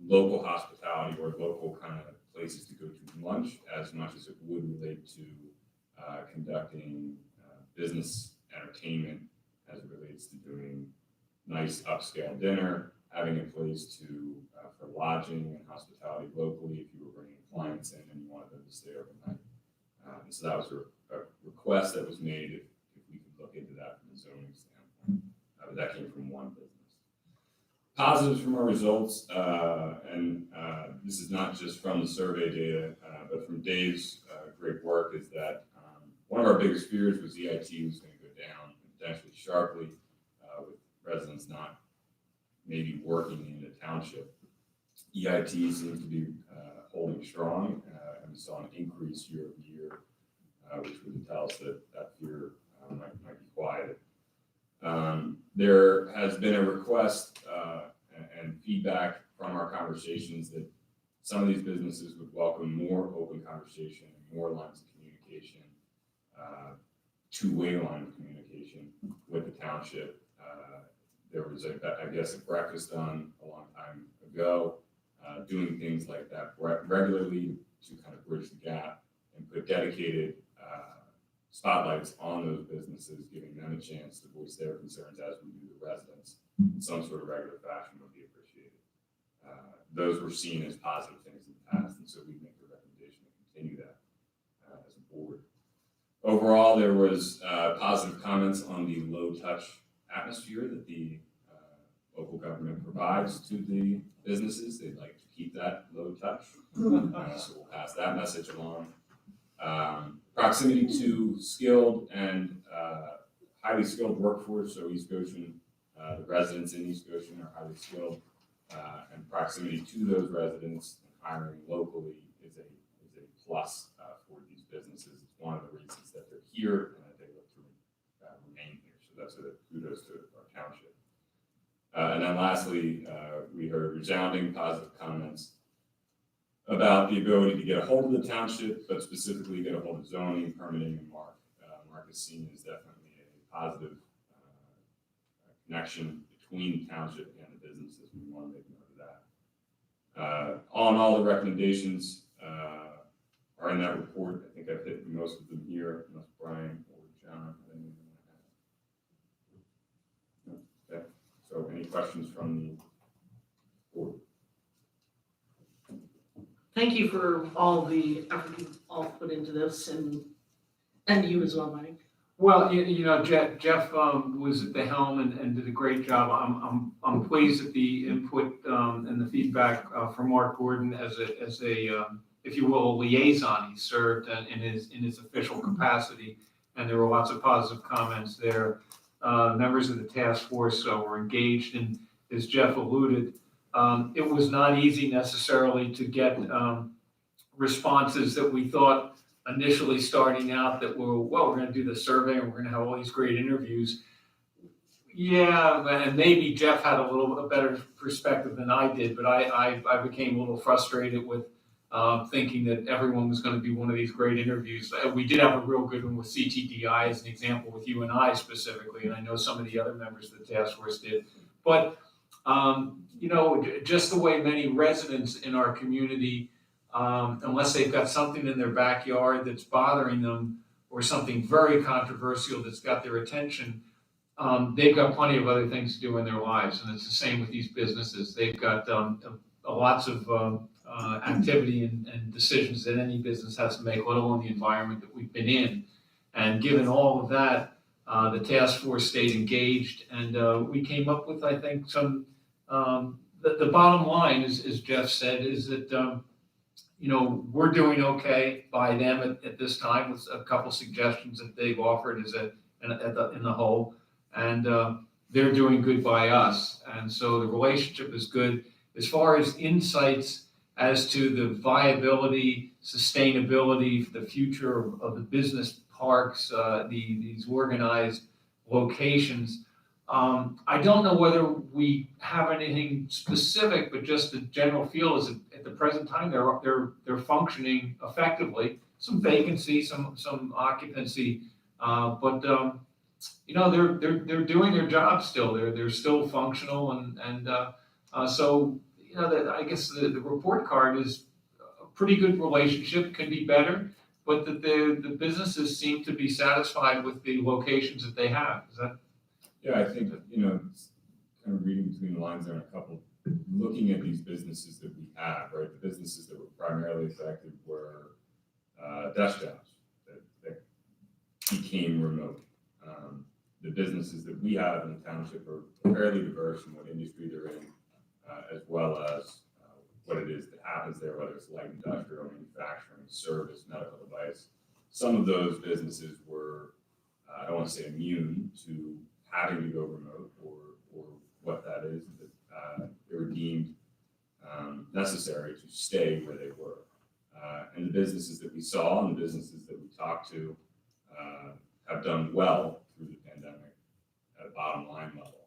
local hospitality or local kind of places to go to lunch as much as it would relate to conducting business entertainment as it relates to doing nice upscale dinner, having a place to for lodging and hospitality locally if you were bringing clients in and you wanted them to stay overnight. And so that was a request that was made if we could look into that from a zoning standpoint. But that came from one business. Positives from our results, and this is not just from the survey data, but from Dave's great work, is that one of our biggest fears was EIT was going to go down potentially sharply with residents not maybe working in the township. EIT seems to be holding strong, and we saw an increase year over year, which would tell us that that fear might be quieted. There has been a request and feedback from our conversations that some of these businesses would welcome more open conversation and more lines of communication, two-way line of communication with the township. There was, I guess, a breakfast done a long time ago, doing things like that regularly to kind of bridge the gap and put dedicated spotlights on those businesses, giving them a chance to voice their concerns as we do the residents. in some sort of regular fashion would be appreciated. Those were seen as positive things in the past, and so we make the recommendation to continue that as a board. Overall, there was positive comments on the low-touch atmosphere that the local government provides to the businesses. They'd like to keep that low touch, so we'll pass that message along. Proximity to skilled and highly skilled workforce, so East Goshen, the residents in East Goshen are highly skilled, and proximity to those residents and hiring locally is a plus for these businesses. It's one of the reasons that they're here and that they look to remain here. So that's a kudos to our township. And then lastly, we heard resounding positive comments about the ability to get a hold of the township, but specifically get a hold of zoning, permitting, and Mark. Mark is seen as definitely a positive connection between township and the businesses. We want to make note of that. All in all, the recommendations are in that report. I think I've hit most of them here, unless Brian or John have anything to add. No? Okay. So any questions from the board? Thank you for all the effort you've all put into this, and you as well, Mike. Well, you know, Jeff was at the helm and did a great job. I'm pleased at the input and the feedback from Mark Gordon as a if you will, a liaison. He served in his official capacity, and there were lots of positive comments there. Members of the task force were engaged, and as Jeff alluded, it was not easy necessarily to get responses that we thought initially starting out that were, well, we're going to do the survey and we're going to have all these great interviews. Yeah, and maybe Jeff had a better perspective than I did, but I became a little frustrated with thinking that everyone was going to be one of these great interviews. We did have a real good one with CTDI as an example, with you and I specifically, and I know some of the other members of the task force did. But you know, just the way many residents in our community, unless they've got something in their backyard that's bothering them or something very controversial that's got their attention, they've got plenty of other things to do in their lives. And it's the same with these businesses. They've got lots of activity and decisions that any business has to make, let alone the environment that we've been in. And given all of that, the task force stayed engaged, and we came up with, I think, some, the bottom line is, as Jeff said, is that, you know, we're doing okay by them at this time with a couple suggestions that they've offered in the whole, and they're doing good by us. And so the relationship is good. As far as insights as to the viability, sustainability, the future of the business parks, these organized locations, I don't know whether we have anything specific, but just the general feel is that at the present time they're functioning effectively. Some vacancy, some occupancy, but you know, they're doing their job still. They're still functional, and so you know, I guess the report card is a pretty good relationship. Could be better, but that the businesses seem to be satisfied with the locations that they have. Is that? Yeah, I think, you know, kind of reading between the lines there, looking at these businesses that we have, right? The businesses that were primarily affected were desk jobs that became remote. The businesses that we have in the township are fairly diverse in what industry they're in, as well as what it is that happens there, whether it's light industrial, manufacturing, service, medical device. Some of those businesses were, I don't want to say immune to having to go remote or what that is, but they were deemed necessary to stay where they were. And the businesses that we saw and the businesses that we talked to have done well through the pandemic at a bottom line level.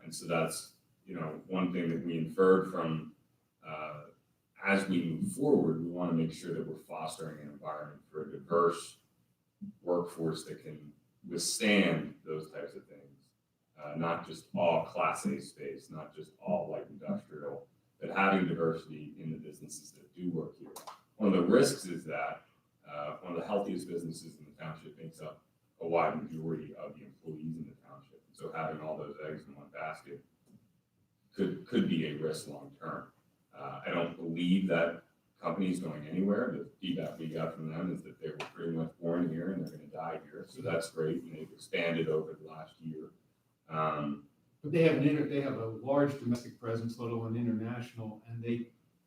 And so that's, you know, one thing that we inferred from as we move forward, we want to make sure that we're fostering an environment for a diverse workforce that can withstand those types of things, not just all Class A space, not just all light industrial, but having diversity in the businesses that do work here. One of the risks is that one of the healthiest businesses in the township makes up a wide majority of the employees in the township. So having all those eggs in one basket could be a risk long term. I don't believe that company is going anywhere. The feedback we got from them is that they were pretty much born here and they're going to die here. So that's great, and they've expanded over the last year. But they have a large domestic presence, let alone international, and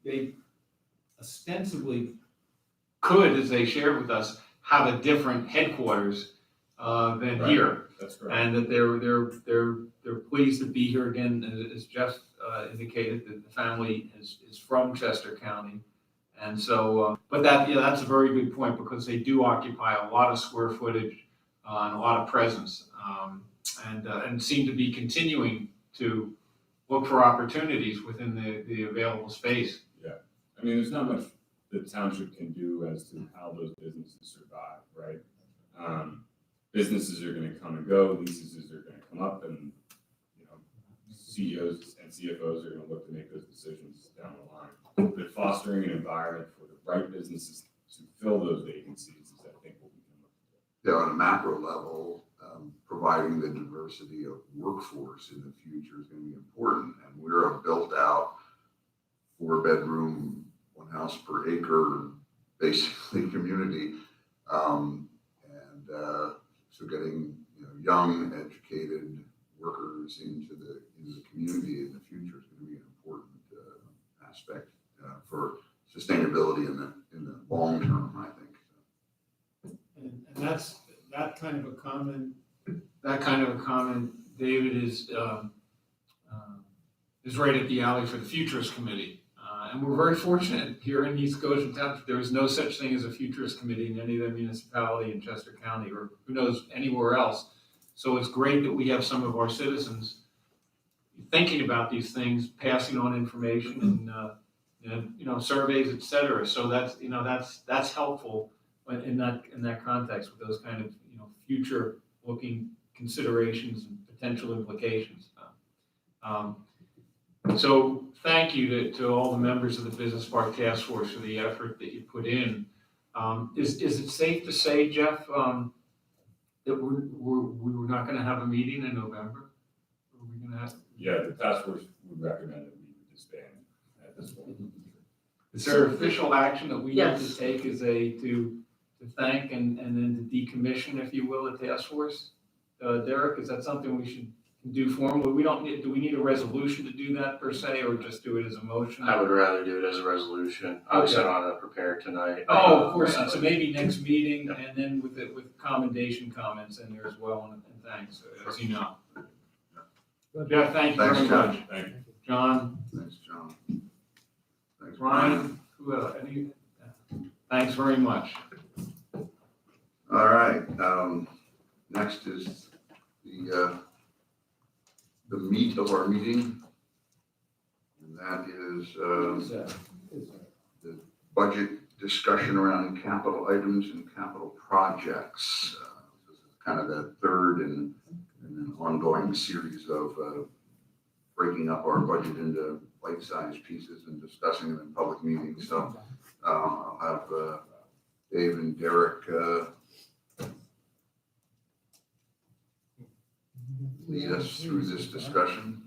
they ostensibly Could, as they shared with us, have a different headquarters than Right. here. That's correct. And that they're pleased to be here again, as Jeff indicated, that the family is from Chester County. And so, but that's a very good point, because they do occupy a lot of square footage and a lot of presence, and seem to be continuing to look for opportunities within the available space. I mean, there's not much the township can do as to how those businesses survive, right? Businesses are going to come and go, leases are going to come up, and CEOs and CFOs are going to look to make those decisions down the line. But fostering an environment for the right businesses to fill those vacancies is, I think, what we can look at. Yeah, on a macro level, providing the diversity of workforce in the future is going to be important. And we're a built-out 4-bedroom, 1 house per acre, basically community. So getting young, educated workers into the community in the future is going to be an important aspect for sustainability in the long term, I think. and that's that kind of a comment, David, is right at the alley for the Futurist Committee. And we're very fortunate here in East Goshen Township. There is no such thing as a Futurist Committee in any other municipality in Chester County, or who knows, anywhere else. So it's great that we have some of our citizens thinking about these things, passing on information and surveys, et cetera. So that's helpful in that context, with those kind of future looking considerations and potential implications. So thank you to all the members of the Business Park Task Force for the effort that you put in. Is it safe to say, Jeff, that we're not going to have a meeting in November? Are we going to have? Yeah, the task force would recommend that we would disband at this point. Is there official action that we need to Yes. take as to thank and then to decommission, if you will, the task force? Derek, is that something we should do formally? Do we need a resolution to do that per se, or just do it as a motion? I would rather do it as a resolution. Obviously, I don't have it prepared tonight. Oh, of course, so maybe next meeting, and then with commendation comments in there as well, and thanks, as you know. Jeff, thank you Thanks, very Jeff. much. Thank you. John, Thanks, John. Thanks, Brian, thanks very much. All right, next is the meat of our meeting. And that is the budget discussion around capital items and capital projects. This is kind of the third in an ongoing series of breaking up our budget into bite-sized pieces and discussing them in public meetings. So I'll have Dave and Derek lead us through this discussion.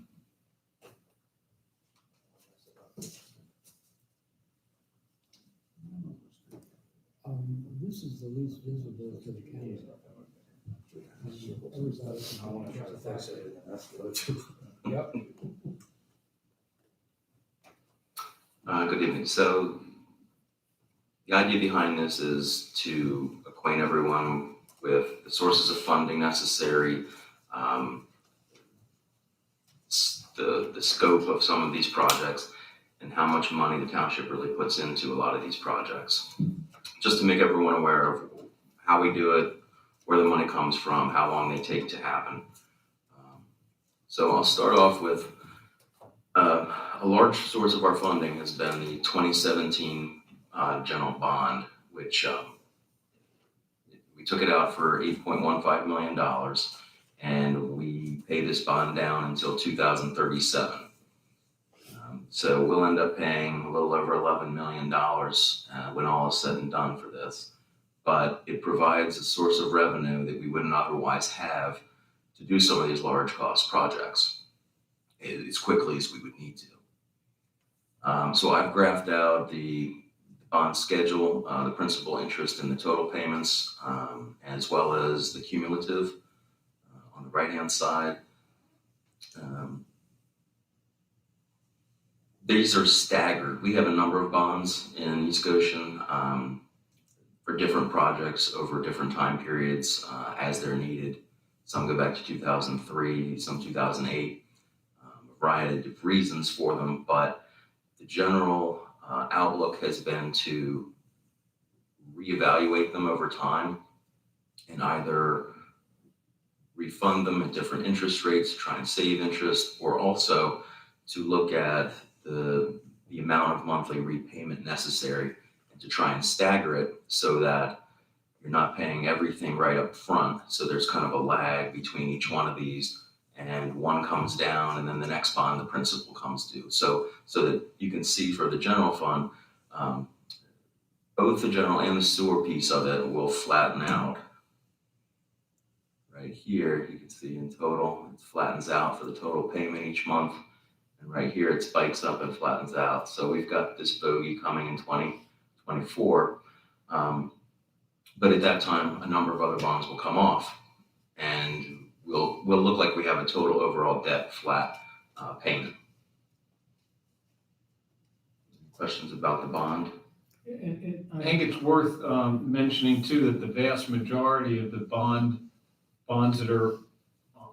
This is the least visible to the county. Yep. Good evening. So the idea behind this is to acquaint everyone with the sources of funding necessary, the scope of some of these projects, and how much money the township really puts into a lot of these projects. Just to make everyone aware of how we do it, where the money comes from, how long they take to happen. So I'll start off with a large source of our funding has been the 2017 general bond, which we took it out for $8.15 million, and we pay this bond down until 2037. So we'll end up paying a little over $11 million when all is said and done for this. but it provides a source of revenue that we wouldn't otherwise have to do some of these large cost projects as quickly as we would need to. So I've graphed out the bond schedule, the principal, interest, and the total payments, as well as the cumulative on the right-hand side. These are staggered. We have a number of bonds in East Goshen for different projects over different time periods as they're needed. Some go back to 2003, some 2008, a variety of reasons for them, but the general outlook has been to reevaluate them over time and either refund them at different interest rates, try and save interest, or also to look at the amount of monthly repayment necessary and to try and stagger it so that you're not paying everything right up front. So there's kind of a lag between each one of these, and one comes down and then the next bond, the principal comes due. So that you can see for the general fund, both the general and the sewer piece of it will flatten out. Right here, you can see in total, it flattens out for the total payment each month. And right here, it spikes up and flattens out. So we've got this bogey coming in 2024. But at that time, a number of other bonds will come off, and we'll look like we have a total overall debt flat payment. Questions about the bond? I think it's worth mentioning too that the vast majority of the bonds that are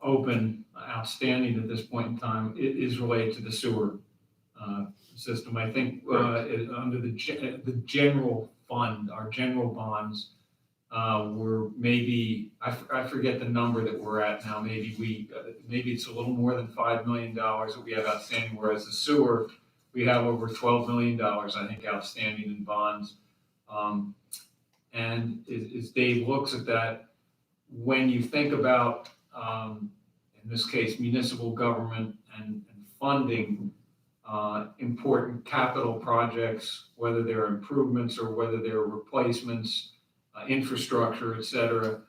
open, outstanding at this point in time, is related to the sewer system. I think under the general fund, our general bonds were maybe, I forget the number that we're at now. Maybe it's a little more than $5 million that we have outstanding, whereas the sewer, we have over $12 million, I think, outstanding in bonds. And as Dave looks at that, when you think about, in this case, municipal government and funding important capital projects, whether they're improvements or whether they're replacements, infrastructure, et cetera,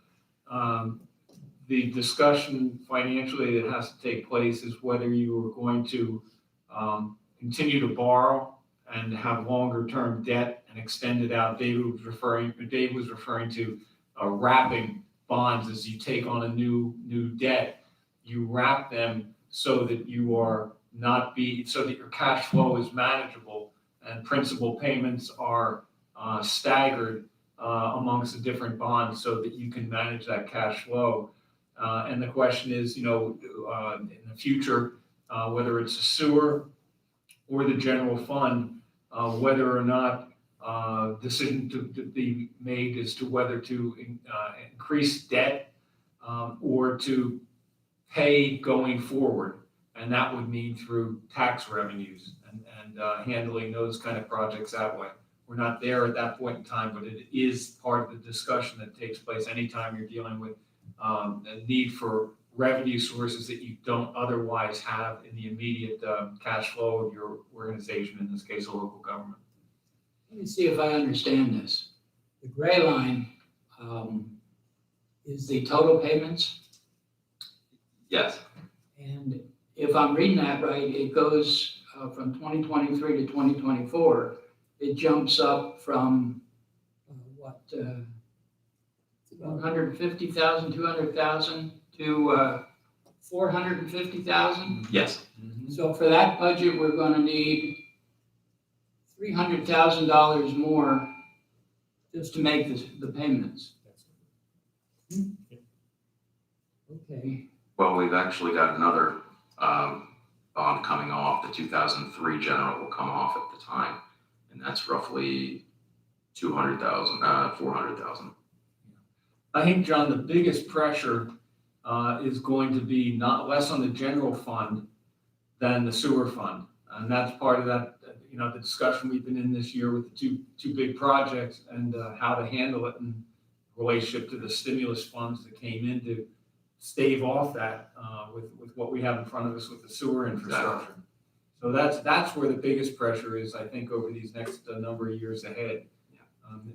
the discussion financially that has to take place is whether you are going to continue to borrow and have longer term debt and extend it out. Dave was referring to wrapping bonds. As you take on a new debt, you wrap them so that so that your cash flow is manageable and principal payments are staggered amongst the different bonds so that you can manage that cash flow. And the question is, in the future, whether it's a sewer or the general fund, whether or not decision to be made as to whether to increase debt or to pay going forward. And that would mean through tax revenues and handling those kind of projects that way. We're not there at that point in time, but it is part of the discussion that takes place anytime you're dealing with a need for revenue sources that you don't otherwise have in the immediate cash flow of your organization, in this case, a local government. Let me see if I understand this. The gray line is the total payments, Yes. and if I'm reading that right, it goes from 2023 to 2024. It jumps up from 150,000, 200,000 to 450,000. Yes. So for that budget, we're going to need $300,000 more just to make the payments. Okay. Well, we've actually got another bond coming off. The 2003 general will come off at the time, and that's roughly 400,000. I think, John, the biggest pressure is going to be not less on the general fund than the sewer fund. And that's part of that, the discussion we've been in this year with the two big projects and how to handle it in relationship to the stimulus funds that came in to stave off that with what we have in front of us with the sewer infrastructure. So that's where the biggest pressure is, I think, over these next number of years ahead.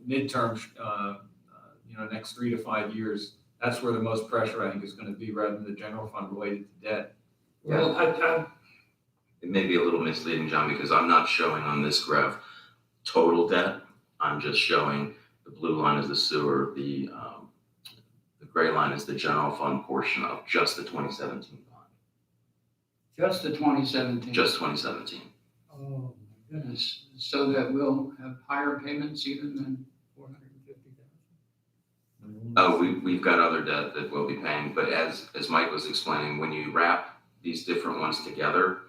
Midterm next 3 to 5 years, that's where the most pressure I think is going to be rather than the general fund related to debt. Well, It may be a little misleading, John, because I'm not showing on this graph total debt. I'm just showing the blue line is the sewer, the gray line is the general fund portion of just the 2017 bond, just the 2017. just 2017. Oh, my goodness. So that we'll have higher payments even than 450,000? Oh, we've got other debt that we'll be paying, but as Mike was explaining, when you wrap these different ones together,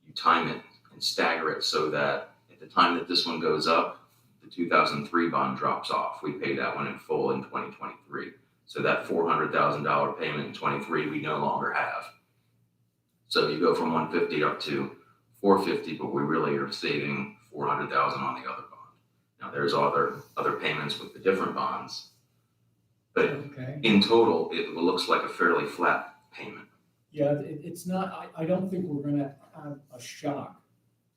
you time it and stagger it so that at the time that this one goes up, the 2003 bond drops off. We pay that one in full in 2023. So that $400,000 payment in 23 we no longer have. So you go from 150 up to 450, but we really are saving 400,000 on the other bond. Now there's other payments with the different bonds, but Okay. in total, it looks like a fairly flat payment. Yeah, it's not, I don't think we're gonna have a shock.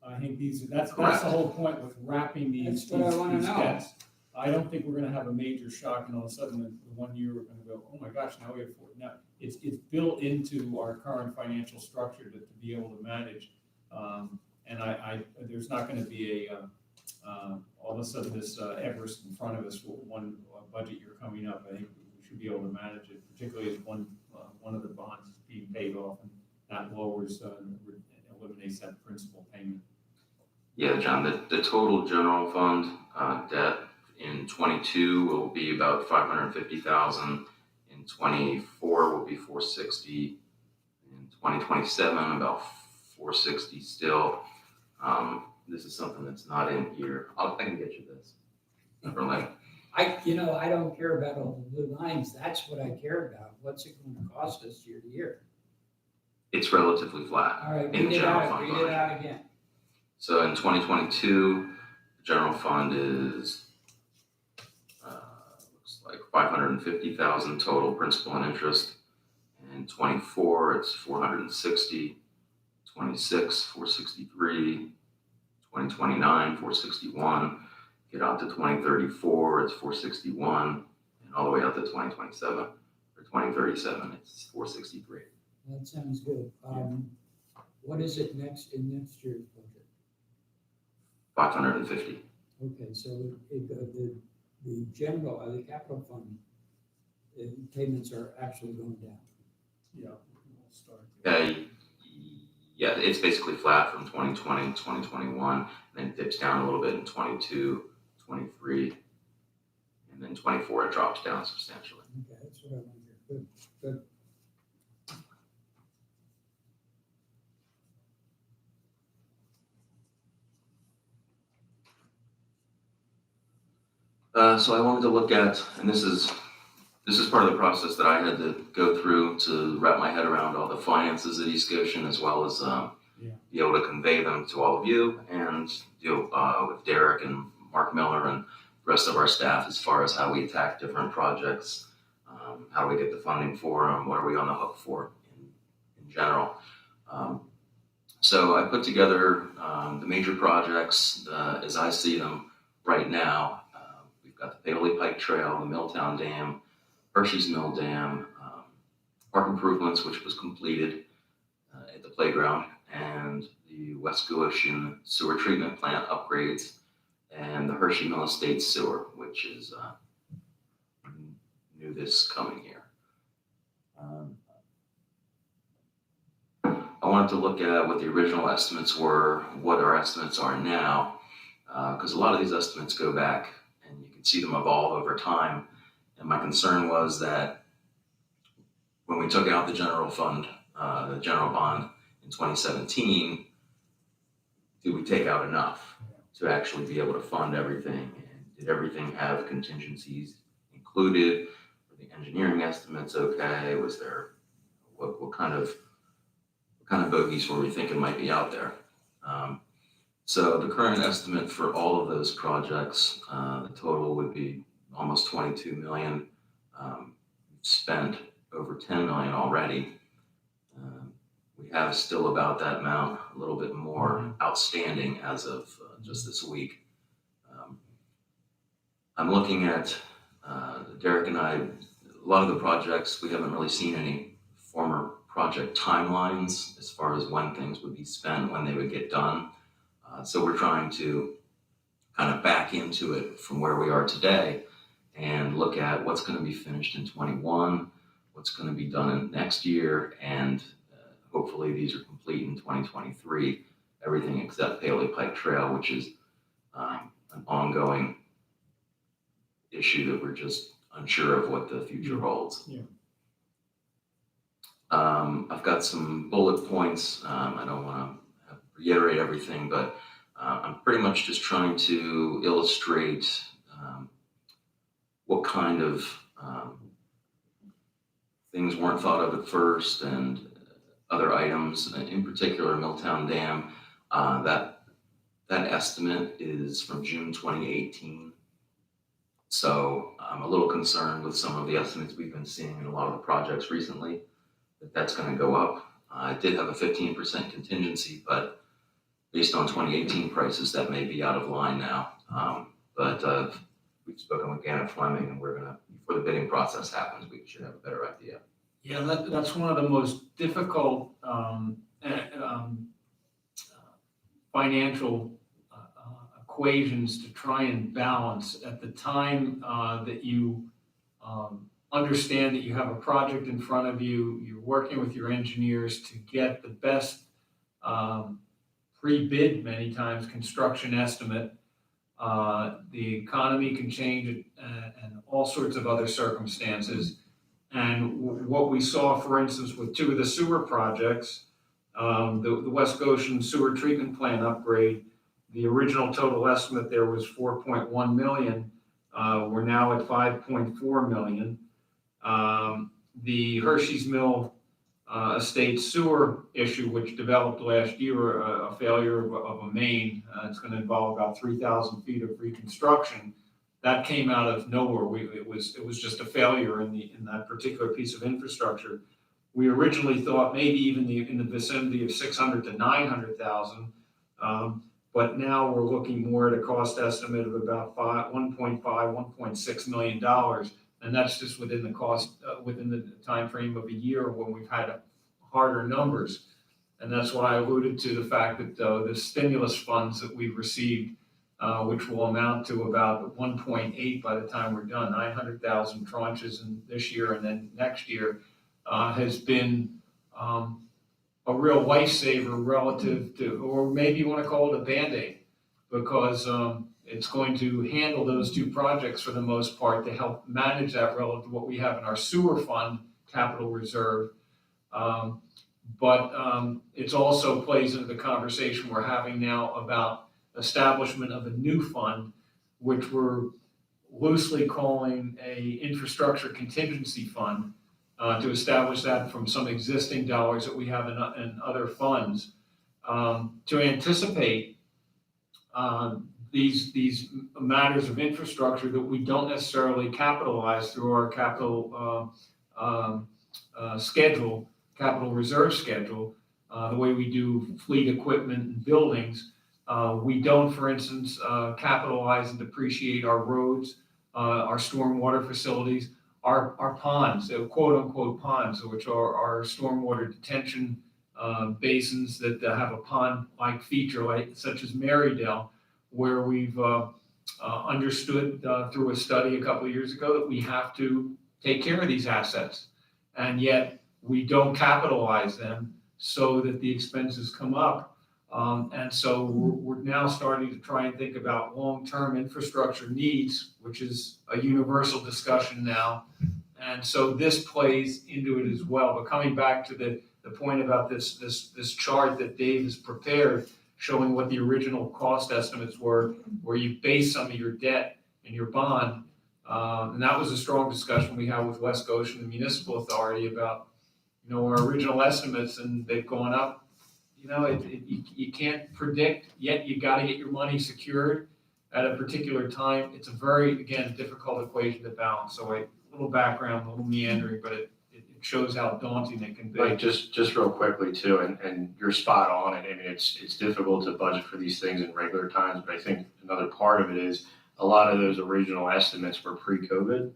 I think that's the Correct. whole point with wrapping these That's what I wanna these know. debts. I don't think we're gonna have a major shock and all of a sudden the 1 year we're gonna go, oh my gosh, now we have four. Now, it's built into our current financial structure to be able to manage. And there's not gonna be all of a sudden this Everest in front of us, one budget year coming up. I think we should be able to manage it, particularly as one of the bonds is being paid off and that lowers and eliminates that principal payment. Yeah, John, the total general fund debt in 22 will be about 550,000. In 24 will be 460. In 2027, about 460 still. This is something that's not in here. I can get you this. For like, I don't care about all the blue lines. That's what I care about. What's it going to cost us year to year? it's relatively flat. All right, in the read it general out, fund read it budget. out again. So in 2022, the general fund is, looks like 550,000 total principal and interest. In 24, it's 460, 26, 463, 2029, 461. Get out to 2034, it's 461, and all the way out to 2027 or 2037, it's 463. That sounds good. What is it next in next year's budget? 550. Okay, so the general, the capital fund, payments are actually going down. Yeah, we'll start there. Yeah, it's basically flat from 2020 to 2021, then it dips down a little bit in 22, 23, and then 24 it drops down substantially. Okay, that's what I want to hear. Good, good. So I wanted to look at, and this is part of the process that I had to go through to wrap my head around all the finances at East Goshen, as well as be able to convey them to all of you and deal with Derek and Mark Miller and the rest of our staff as far as how we attack different projects, how do we get the funding for them, what are we on the hook for in general. So I put together the major projects as I see them right now. We've got the Paoli Pike Trail, the Milltown Dam, Hershey's Mill Dam, park improvements, which was completed at the playground, and the West Goshen sewer treatment plant upgrades, and the Hershey Mill Estates sewer, which is new this coming year. I wanted to look at what the original estimates were, what our estimates are now, because a lot of these estimates go back, and you can see them evolve over time. And my concern was that when we took out the general fund, the general bond in 2017, did we take out enough to actually be able to fund everything? And did everything have contingencies included? Were the engineering estimates okay? Was there, what kind of bogeys were we thinking might be out there? So the current estimate for all of those projects, the total would be almost 22 million. We've spent over 10 million already. We have still about that amount, a little bit more outstanding as of just this week. I'm looking at Derek and I, a lot of the projects, we haven't really seen any former project timelines as far as when things would be spent, when they would get done. So we're trying to kind of back into it from where we are today and look at what's going to be finished in 21, what's going to be done in next year, and hopefully these are complete in 2023, everything except Paley Pike Trail, which is an ongoing issue that we're just unsure of what the future holds. Yeah. I've got some bullet points. I don't want to reiterate everything, but I'm pretty much just trying to illustrate what kind of things weren't thought of at first and other items, in particular Milltown Dam. That estimate is from June 2018. So I'm a little concerned with some of the estimates we've been seeing in a lot of the projects recently, that's going to go up. I did have a 15% contingency, but based on 2018 prices, that may be out of line now. But we've spoken with Gannett Fleming, and we're gonna, before the bidding process happens, we should have a better idea. Yeah, that's one of the most difficult financial equations to try and balance at the time that you understand that you have a project in front of you, you're working with your engineers to get the best pre-bid, many times, construction estimate. The economy can change and all sorts of other circumstances. And what we saw, for instance, with two of the sewer projects, the West Goshen sewer treatment plant upgrade, the original total estimate there was 4.1 million. We're now at 5.4 million. The Hershey's Mill estate sewer issue, which developed last year, a failure of a main, it's going to involve about 3,000 feet of reconstruction. That came out of nowhere. It was just a failure in that particular piece of infrastructure. We originally thought maybe even in the vicinity of 600 to 900,000, but now we're looking more at a cost estimate of about $1.6 million, and that's just within the cost within the time frame of a year when we've had harder numbers. And that's why I alluded to the fact that the stimulus funds that we've received, which will amount to about 1.8 by the time we're done, 900,000 tranches in this year and then next year, has been a real lifesaver relative to, or maybe you want to call it a Band-Aid, because it's going to handle those two projects for the most part to help manage that relative to what we have in our sewer fund capital reserve. But it also plays into the conversation we're having now about establishment of a new fund, which we're loosely calling a infrastructure contingency fund, to establish that from some existing dollars that we have in other funds, to anticipate these matters of infrastructure that we don't necessarily capitalize through our capital schedule, capital reserve schedule, the way we do fleet equipment and buildings. We don't, for instance, capitalize and depreciate our roads, our stormwater facilities, our ponds, quote unquote ponds, which are our stormwater detention basins that have a pond-like feature, such as Marydale, where we've understood through a study a couple of years ago that we have to take care of these assets, and yet we don't capitalize them so that the expenses come up. And so we're now starting to try and think about long-term infrastructure needs, which is a universal discussion now. And so this plays into it as well. But coming back to the point about this chart that Dave has prepared, showing what the original cost estimates were, where you base some of your debt and your bond. And that was a strong discussion we had with West Goshen, the municipal authority, about, our original estimates, and they've gone up. You can't predict, yet you got to get your money secured at a particular time. It's a very, again, difficult equation to balance. So a little background, a little meandering, but it shows how daunting it can be. Like just real quickly too, and you're spot on. And I mean, it's difficult to budget for these things in regular times, but I think another part of it is a lot of those original estimates were pre-COVID.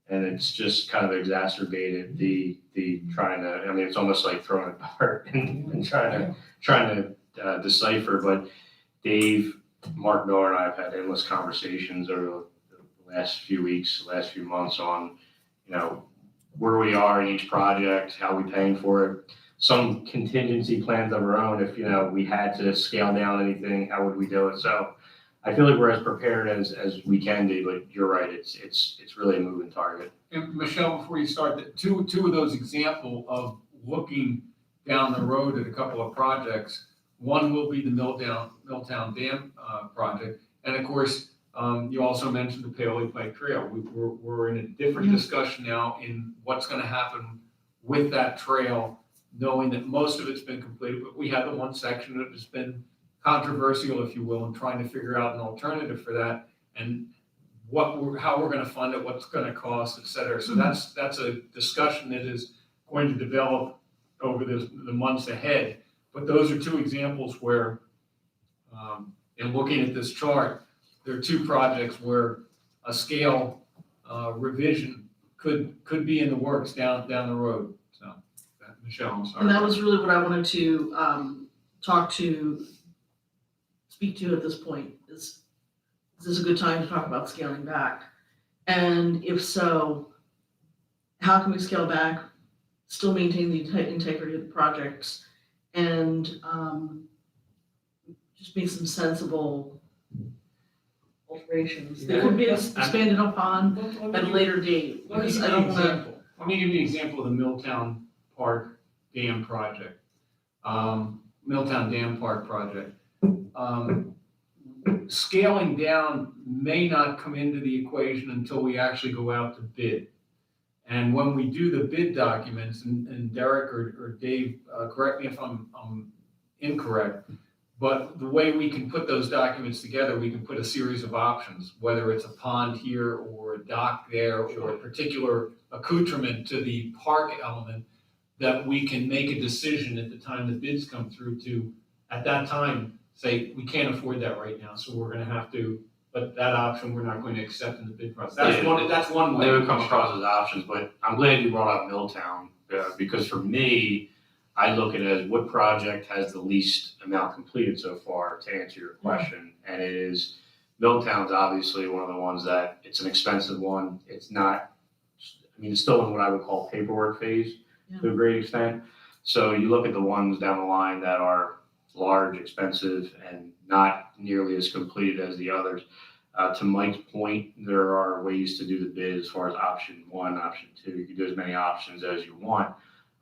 And it's just kind of exacerbated the trying to, I mean, it's almost like throwing a dart and trying to decipher. But Dave, Mark Miller and I have had endless conversations over the last few weeks, last few months on, where we are in each project, how we paying for it, some contingency plans of our own. If, we had to scale down anything, how would we do it? So I feel like we're as prepared as we can be, but you're right, it's really a moving target. And Michelle, before you start, two of those example of looking down the road at a couple of projects. One will be the Milltown Dam project, and of course, you also mentioned the Paoli Pike Trail. We're in a different discussion now in what's going to happen with that trail, knowing that most of it's been completed, but we have the one section that has been controversial, if you will, and trying to figure out an alternative for that, and how we're going to fund it, what's going to cost, et cetera. So that's a discussion that is going to develop over the months ahead. But those are two examples where, in looking at this chart, there are two projects where a scale revision could be in the works down the road. So, Michelle, I'm sorry. And that was really what I wanted to speak to at this point. Is this a good time to talk about scaling back? And if so, how can we scale back, still maintain the integrity of the projects, and just make some sensible alterations? They could be expanded upon at a later date. Let me give you an example. Let me give you an example of the Milltown Park Dam project. Milltown Dam Park project. Scaling down may not come into the equation until we actually go out to bid. And when we do the bid documents, and Derek or Dave, correct me if I'm incorrect, but the way we can put those documents together, we can put a series of options, whether it's a pond here or a dock there or a particular accoutrement to the park element, that we can make a decision at the time the bids come through to, at that time, say, we can't afford that right now, so we're gonna have to, but that option we're not going to accept in the bid process. That's one way. They would come across as options, but I'm glad you brought up Milltown, because for me, I look at it as what project has the least amount completed so far, to answer your question. And it is, Milltown's obviously one of the ones that, it's an expensive one. It's not, it's still in what I would call paperwork phase to a great extent. So you look at the ones down the line that are large, expensive, and not nearly as completed as the others. To Mike's point, there are ways to do the bid as far as option one, option two. You can do as many options as you want.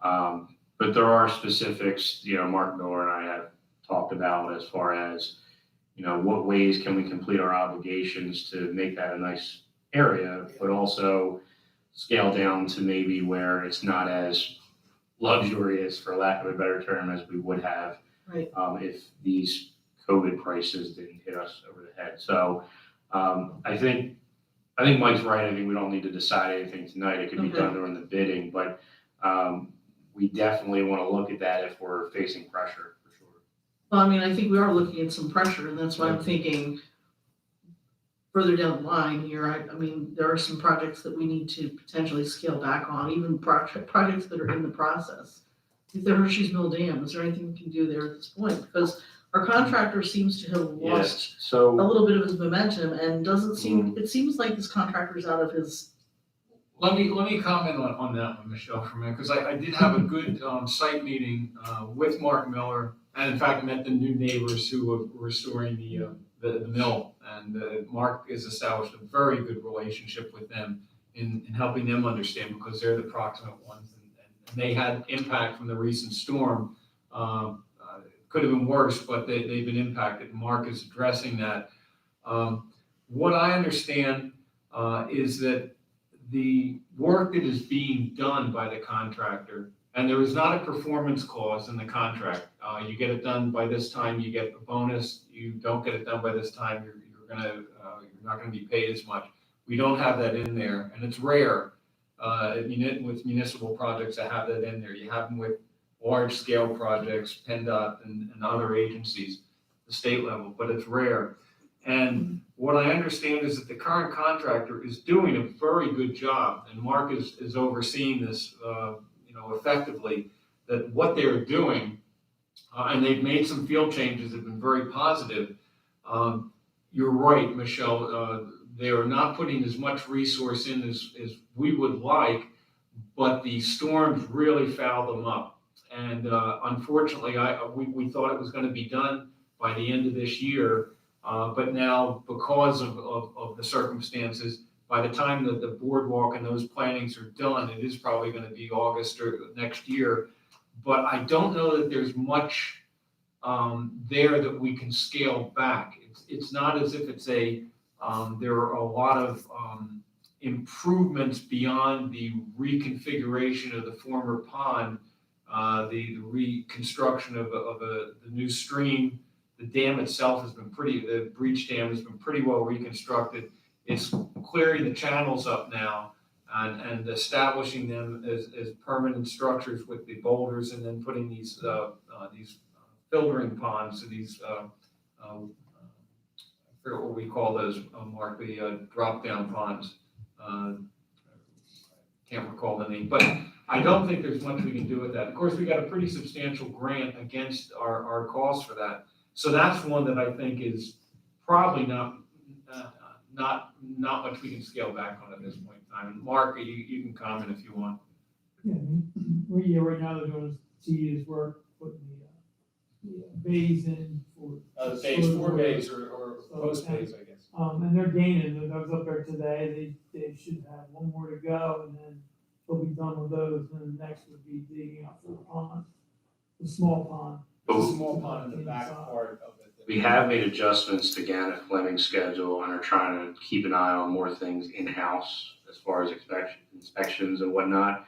But there are specifics, Mark Miller and I have talked about as far as, what ways can we complete our obligations to make that a nice area, but also scale down to maybe where it's not as luxurious, for lack of a better term, as we would have if these COVID prices didn't hit us over the head. So I think Mike's right. I think we don't need to decide anything tonight. It could be done during the bidding, but we definitely want to look at that if we're facing pressure, for sure. Well, I think we are looking at some pressure, and that's why I'm thinking further down the line here, there are some projects that we need to potentially scale back on, even projects that are in the process. If the Hershey's Mill Dam, is there anything we can do there at this point? Because our contractor seems to have lost a little bit of his momentum, and it seems like this contractor's out of his. Let me comment on that one, Michelle, for a minute, because I did have a good site meeting with Mark Miller, and in fact met the new neighbors who were restoring the mill, and Mark has established a very good relationship with them in helping them understand, because they're the proximate ones, and they had impact from the recent storm. Could have been worse, but they've been impacted. Mark is addressing that. What I understand is that the work that is being done by the contractor, and there is not a performance clause in the contract. You get it done by this time, you get a bonus. You don't get it done by this time, you're not gonna be paid as much. We don't have that in there, and it's rare with municipal projects to have that in there. You have them with large-scale projects, PennDOT and other agencies, the state level, but it's rare. And what what I understand is that the current contractor is doing a very good job, and Mark is overseeing this, effectively, that what they're doing, and they've made some field changes that have been very positive. You're right, Michelle, they are not putting as much resource in as we would like, but the storms really fouled them up. And unfortunately, we thought it was going to be done by the end of this year, but now because of the circumstances, by the time that the boardwalk and those plantings are done, it is probably going to be August or next year. But I don't know that there's much there that we can scale back. It's not as if it's there are a lot of improvements beyond the reconfiguration of the former pond, the reconstruction of the new stream. The dam itself has been the breach dam has been pretty well reconstructed. It's clearing the channels up now and establishing them as permanent structures with the boulders, and then putting these filtering ponds, so these, I forget what we call those, Mark, the drop-down ponds. Can't recall the name, but I don't think there's much we can do with that. Of course, we got a pretty substantial grant against our costs for that. So that's one that I think is probably not much we can scale back on at this point in time. And Mark, you can comment if you want. Yeah, right now they're doing tedious work, putting the bays in for. Bays, 4 bays or post bays, I guess. And they're gaining, I was up there today, they should have one more to go, and then they'll be done with those, and then the next would be digging out for the pond, the small pond. The small pond in the back part of it. We have made adjustments to Gannett Fleming's schedule and are trying to keep an eye on more things in-house as far as inspections and whatnot.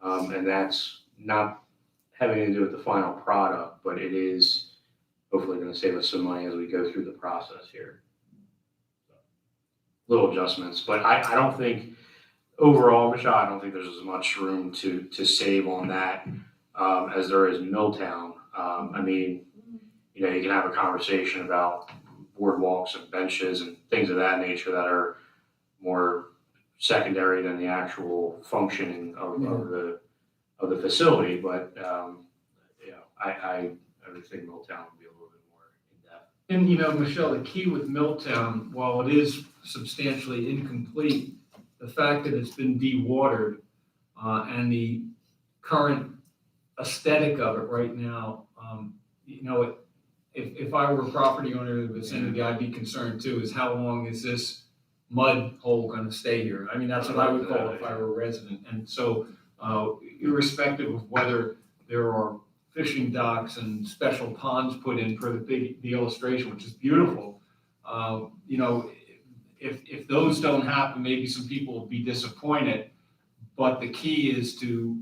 And that's not having to do with the final product, but it is hopefully going to save us some money as we go through the process here. Little adjustments, but I don't think, overall, Michelle, I don't think there's as much room to save on that as there is in Milltown. I mean, you can have a conversation about boardwalks and benches and things of that nature that are more secondary than the actual functioning of the facility. But I would think Milltown would be a little bit more in depth. And Michelle, the key with Milltown, while it is substantially incomplete, the fact that it's been dewatered and the current aesthetic of it right now, if I were a property owner in the vicinity, I'd be concerned too, is how long is this mud hole gonna stay here? I mean, that's what I would call it if I were a resident. And so, irrespective of whether there are fishing docks and special ponds put in for the illustration, which is beautiful, if those don't happen, maybe some people will be disappointed. But the key is to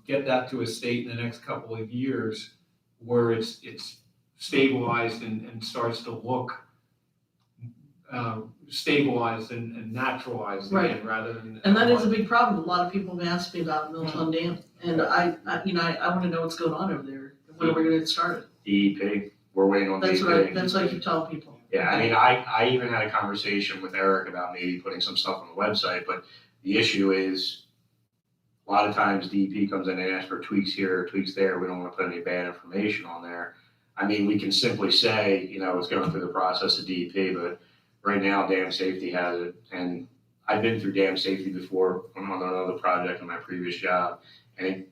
get that to a state in the next couple of years where it's stabilized and starts to look stabilized and naturalized again, rather than. And that is a big problem. A lot of people have asked me about Milltown Dam, and I want to know what's going on over there. When are we going to get started? DEP, we're waiting on DEP. That's what I keep telling people. Yeah, I mean, I even had a conversation with Eric about maybe putting some stuff on the website, but the issue is a lot of times DEP comes in and asks for tweaks here, tweaks there. We don't want to put any bad information on there. I mean, we can simply say, it's going through the process of DEP, but right now dam safety has it. And I've been through dam safety before on another project in my previous job. And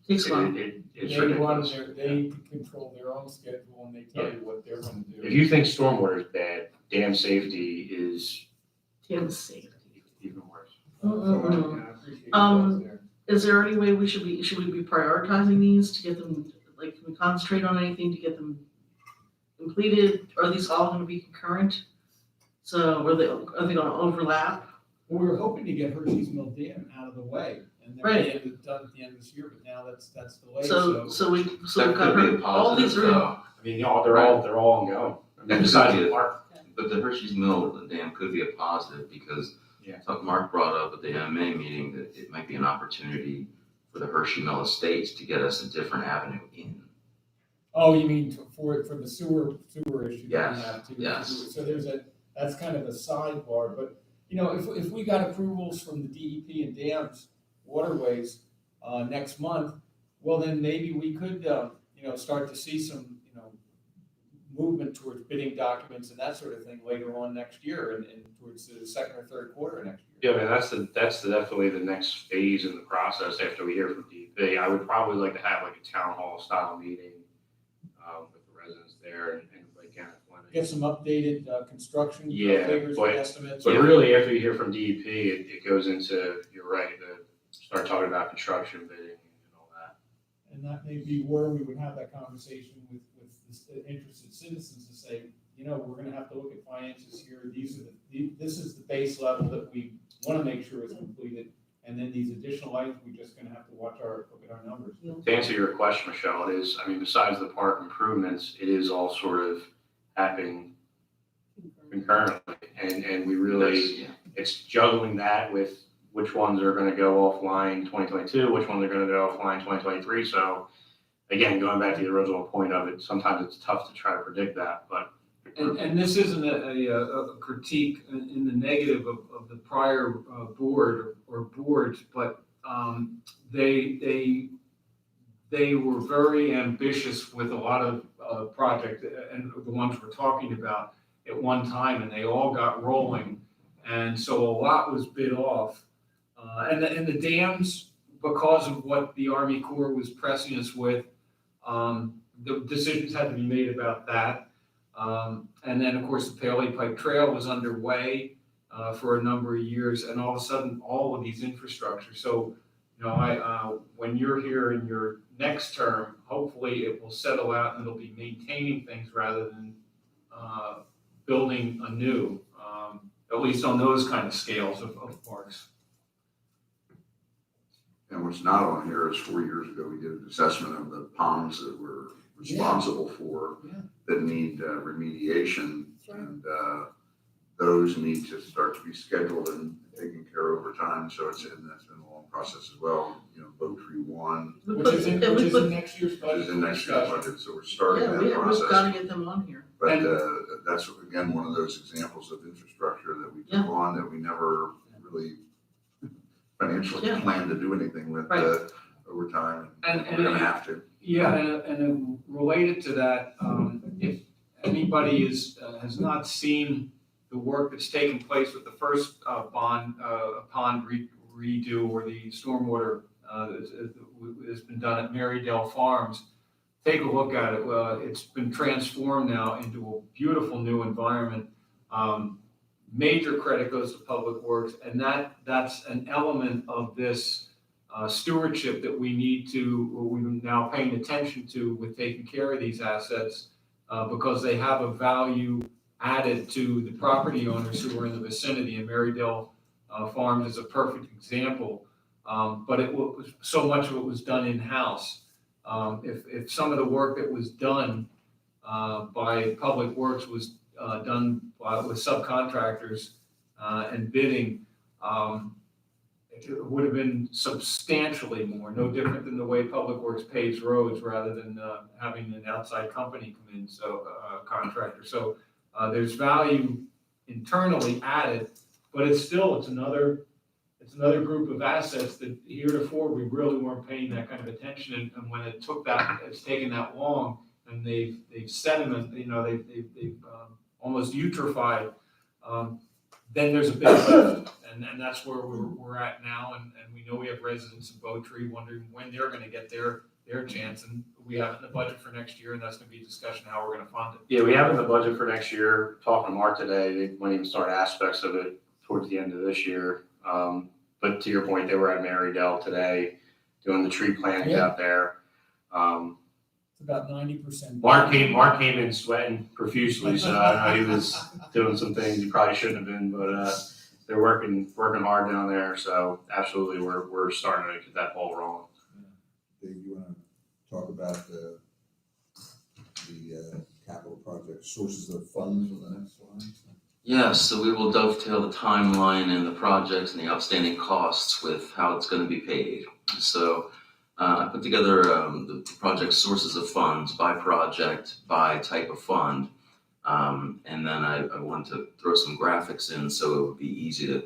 it's ridiculous. They control their own schedule and they tell you what they're going to do. If you think stormwater is bad, dam safety is Dam safety. even worse. Is there any way should we be prioritizing these to get them, can we concentrate on anything to get them completed? Are these all going to be concurrent? So are they going to overlap? Well, we were hoping to get Hershey's Mill Dam out of the way, and then we had it done at the end of this year, but now that's delayed. So we've That got could be a all these positive, are. though. I mean, they're all ongoing. That Besides could be the a- park. But the Hershey's Mill dam could be a positive because something Mark brought up at the MMA meeting, that it might be an opportunity for the Hershey Mill estates to get us a different avenue in. Oh, you mean for the sewer issue? Yes, that we have too? yes. So there's that's kind of a sidebar, but, you know, if we got approvals from the DEP and dams, waterways, next month, well, then maybe we could, you know, start to see some, you know, movement towards bidding documents and that sort of thing later on next year and towards the second or third quarter of next year. Yeah, I mean, that's definitely the next phase in the process after we hear from DEP. I would probably like to have like a town hall style meeting, with the residents there and like Kenneth Fleming. Get some updated, construction Yeah, figures but- and estimates. But really, after you hear from DEP, it goes into, you're right, start talking about construction bidding and all that. And that may be where we would have that conversation with the interested citizens to say, you know, we're gonna have to look at finances here. This is the base level that we wanna make sure is completed. And then these additional items, we're just gonna have to look at our numbers. To answer your question, Michelle, it is, I mean, besides the park improvements, it is all sort of happening concurrently. And we really, Yeah. it's juggling that with which ones are gonna go offline 2022, which ones are gonna go offline 2023. So again, going back to the original point of it, sometimes it's tough to try to predict that, but. And this isn't a critique in the negative of the prior board or boards, but they were very ambitious with a lot of projects and the ones we're talking about at one time, and they all got rolling. And so a lot was bid off. And the dams, because of what the Army Corps was pressing us with, the decisions had to be made about that. And then, of course, the Paley Pike Trail was underway for a number of years, and all of a sudden, all of these infrastructure. So, you know, when you're here in your next term, hopefully it will settle out and it'll be maintaining things rather than building anew, at least on those kind of scales of parks. And what's not on here is 4 years ago, we did an assessment of the ponds that we're responsible for that need remediation. And those need to start to be scheduled and taken care of over time. So that's been a long process as well. You know, Bow Tree 1, Which is in next year's budget. which is in next year's budget. So we're starting that We've process. got to get them on here. But that's, again, one of those examples of infrastructure that we took on that we never really financially planned to do anything with over time. And we're gonna have to. Yeah, and related to that, if anybody has not seen the work that's taken place with the first pond redo or the stormwater that's been done at Marydale Farms, take a look at it. It's been transformed now into a beautiful new environment. Major credit goes to Public Works, and that's an element of this stewardship that we're now paying attention to with taking care of these assets, because they have a value added to the property owners who are in the vicinity. And Marydale Farms is a perfect example. But so much of it was done in-house. If some of the work that was done by Public Works was done with subcontractors and bidding, it would have been substantially more, no different than the way Public Works pays roads rather than having an outside company come in, so contractor. So there's value internally added, but it's another group of assets that heretofore we really weren't paying that kind of attention. And when it's taken that long, and they've sedimented, you know, they've almost eutrophied, then there's a big lift. And that's where we're at now. And we know we have residents in Bow Tree wondering when they're gonna get their chance. And we have it in the budget for next year, and that's gonna be a discussion how we're gonna fund it. Yeah, we have in the budget for next year. Talking to Mark today, they might even start aspects of it towards the end of this year. But to your point, they were at Marydale today doing the tree planting out there. It's about 90%. Mark came in sweating profusely, so I know he was doing some things he probably shouldn't have been, but they're working hard down there. So absolutely, we're starting to get that ball rolling. Dave, you want to talk about the capital project sources of funds on the next slide? Yes, so we will dovetail the timeline and the projects and the outstanding costs with how it's going to be paid. So I put together the project sources of funds by project, by type of fund. And then I wanted to throw some graphics in so it would be easy to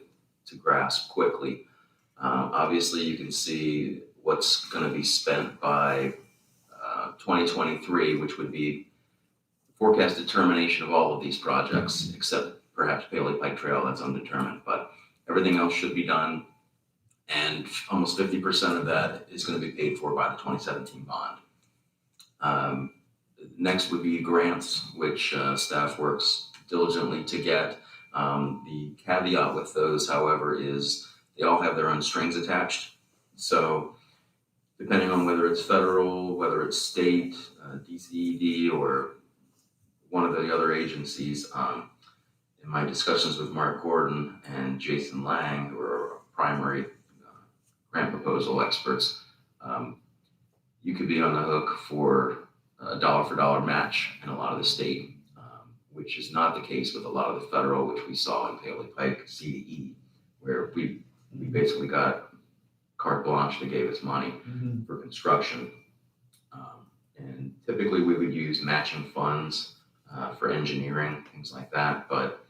grasp quickly. Obviously, you can see what's going to be spent by 2023, which would be forecasted termination of all of these projects, except perhaps Bailey Pike Trail, that's undetermined, but everything else should be done. And almost 50% of that is going to be paid for by the 2017 bond. Next would be grants, which staff works diligently to get. The caveat with those, however, is they all have their own strings attached. So depending on whether it's federal, whether it's state, DCED, or one of the other agencies, in my discussions with Mark Gordon and Jason Lang, who are our primary grant proposal experts, you could be on the hook for a dollar for dollar match in a lot of the state, which is not the case with a lot of the federal, which we saw in Bailey Pike CDE, where we basically got carte blanche. They gave us money for construction. And typically we would use matching funds for engineering, things like that, but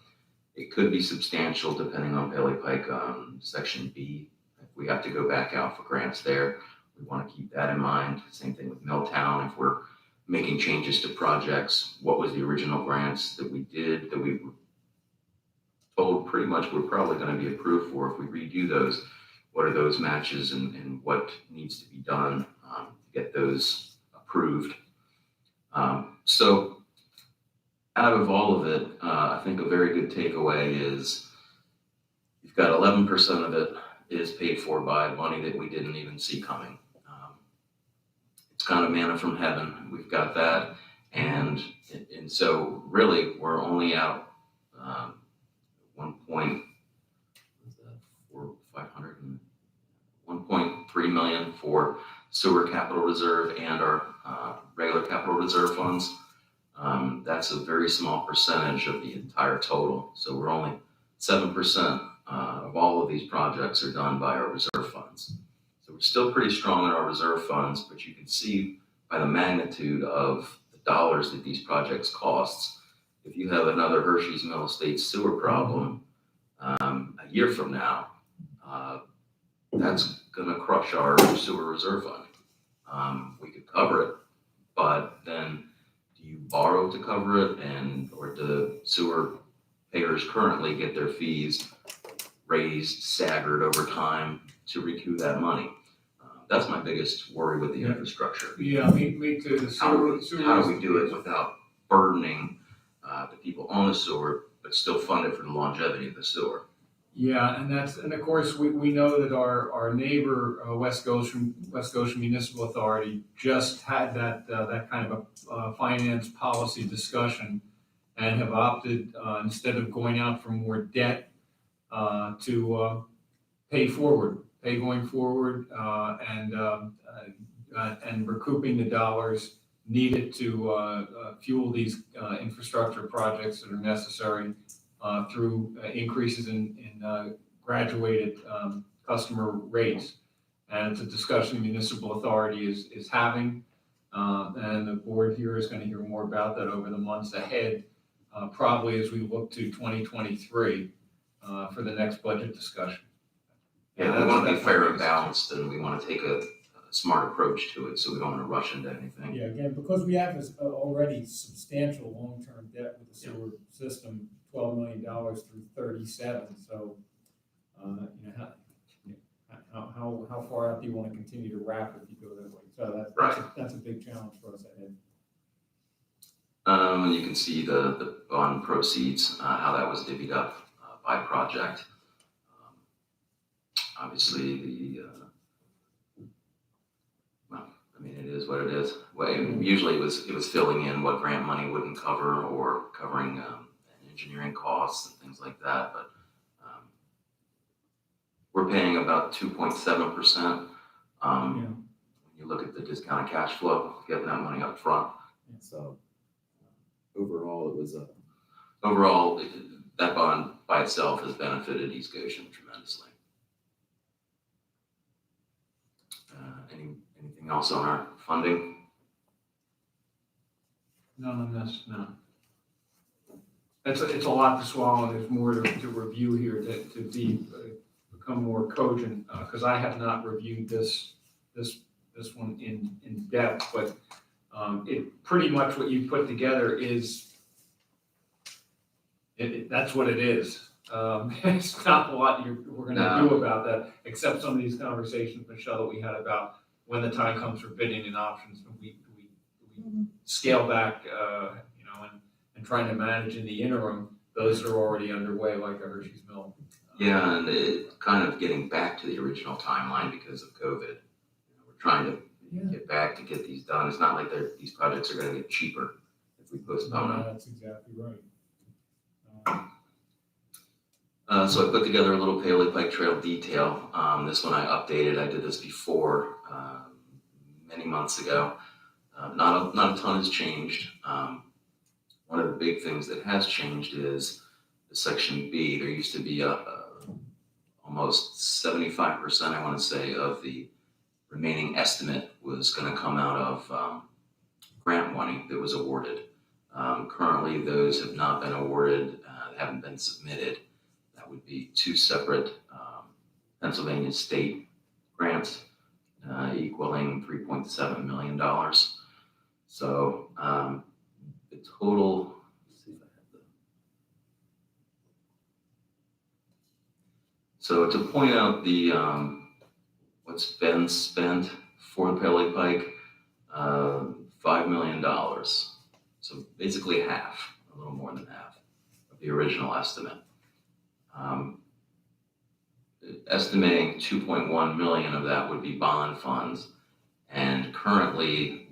it could be substantial depending on Bailey Pike Section B. If we have to go back out for grants there, we want to keep that in mind. Same thing with Milltown. If we're making changes to projects, what was the original grants that we did that we were told pretty much we're probably going to be approved for? If we redo those, what are those matches and what needs to be done to get those approved? So out of all of it, I think a very good takeaway is you've got 11% of it is paid for by money that we didn't even see coming. It's kind of manna from heaven. We've got that. And so really we're only out 1.3 million for sewer capital reserve and our regular capital reserve funds. That's a very small percentage of the entire total. So we're only 7% of all of these projects are done by our reserve funds. So we're still pretty strong in our reserve funds, but you can see by the magnitude of the dollars that these projects cost, if you have another Hershey's Mill Estates sewer problem a year from now, that's going to crush our sewer reserve fund. We could cover it, but then do you borrow to cover it, or do the sewer payers currently get their fees raised, staggered over time to recoup that money? That's my biggest worry with the infrastructure. Yeah, me too. How do we do it without burdening the people on the sewer, but still fund it for the longevity of the sewer? Yeah, and of course we know that our neighbor West Goshen Municipal Authority just had that kind of a finance policy discussion, and have opted instead of going out for more debt to pay going forward, and recouping the dollars needed to fuel these infrastructure projects that are necessary through increases in graduated customer rates. And it's a discussion the municipal authority is having, and the board here is going to hear more about that over the months ahead, probably as we look to 2023 for the next budget discussion. Yeah, we want to be fair and balanced, and we want to take a smart approach to it, so we don't want to rush into anything. Yeah, again, because we have already substantial long-term debt with the sewer system, $12 million through 37. So, how far out do you want to continue to wrap if you go that way? So that's a big challenge for us ahead. And you can see the bond proceeds, how that was divvied up by project. Obviously, it is what it is. Usually it was filling in what grant money wouldn't cover, or covering engineering costs and things like that. But we're paying about 2.7%. When you look at the discounted cash flow, getting that money up front. So overall, that bond by itself has benefited East Goshen tremendously. Anything else on our funding? None on this, no. it's a lot to swallow, and there's more to review here to become more cogent, because I have not reviewed this one in depth, but it pretty much what you put together is, that's what it is. It's not a lot we're gonna do about that, except some of these conversations, Michelle, that we had about when the time comes for bidding and options, and we scale back, and trying to manage in the interim, those are already underway, like a Hershey's Mill. Yeah, and it kind of getting back to the original timeline because of COVID. We're trying to get back to get these done. It's not like these projects are gonna get cheaper if we postpone them. That's exactly right. So I put together a little Paoli Pike Trail detail. This one I updated. I did this before, many months ago. Not a ton has changed. One of the big things that has changed is the section B. There used to be almost 75%, I want to say, of the remaining estimate was going to come out of grant money that was awarded. Currently, those have not been awarded, haven't been submitted. That would be two separate Pennsylvania state grants equaling $3.7 million. So the total, let's see if I have the. So to point out the what's been spent for the Paoli Pike, $5 million. So basically half, a little more than half of the original estimate. Estimating 2.1 million of that would be bond funds, and currently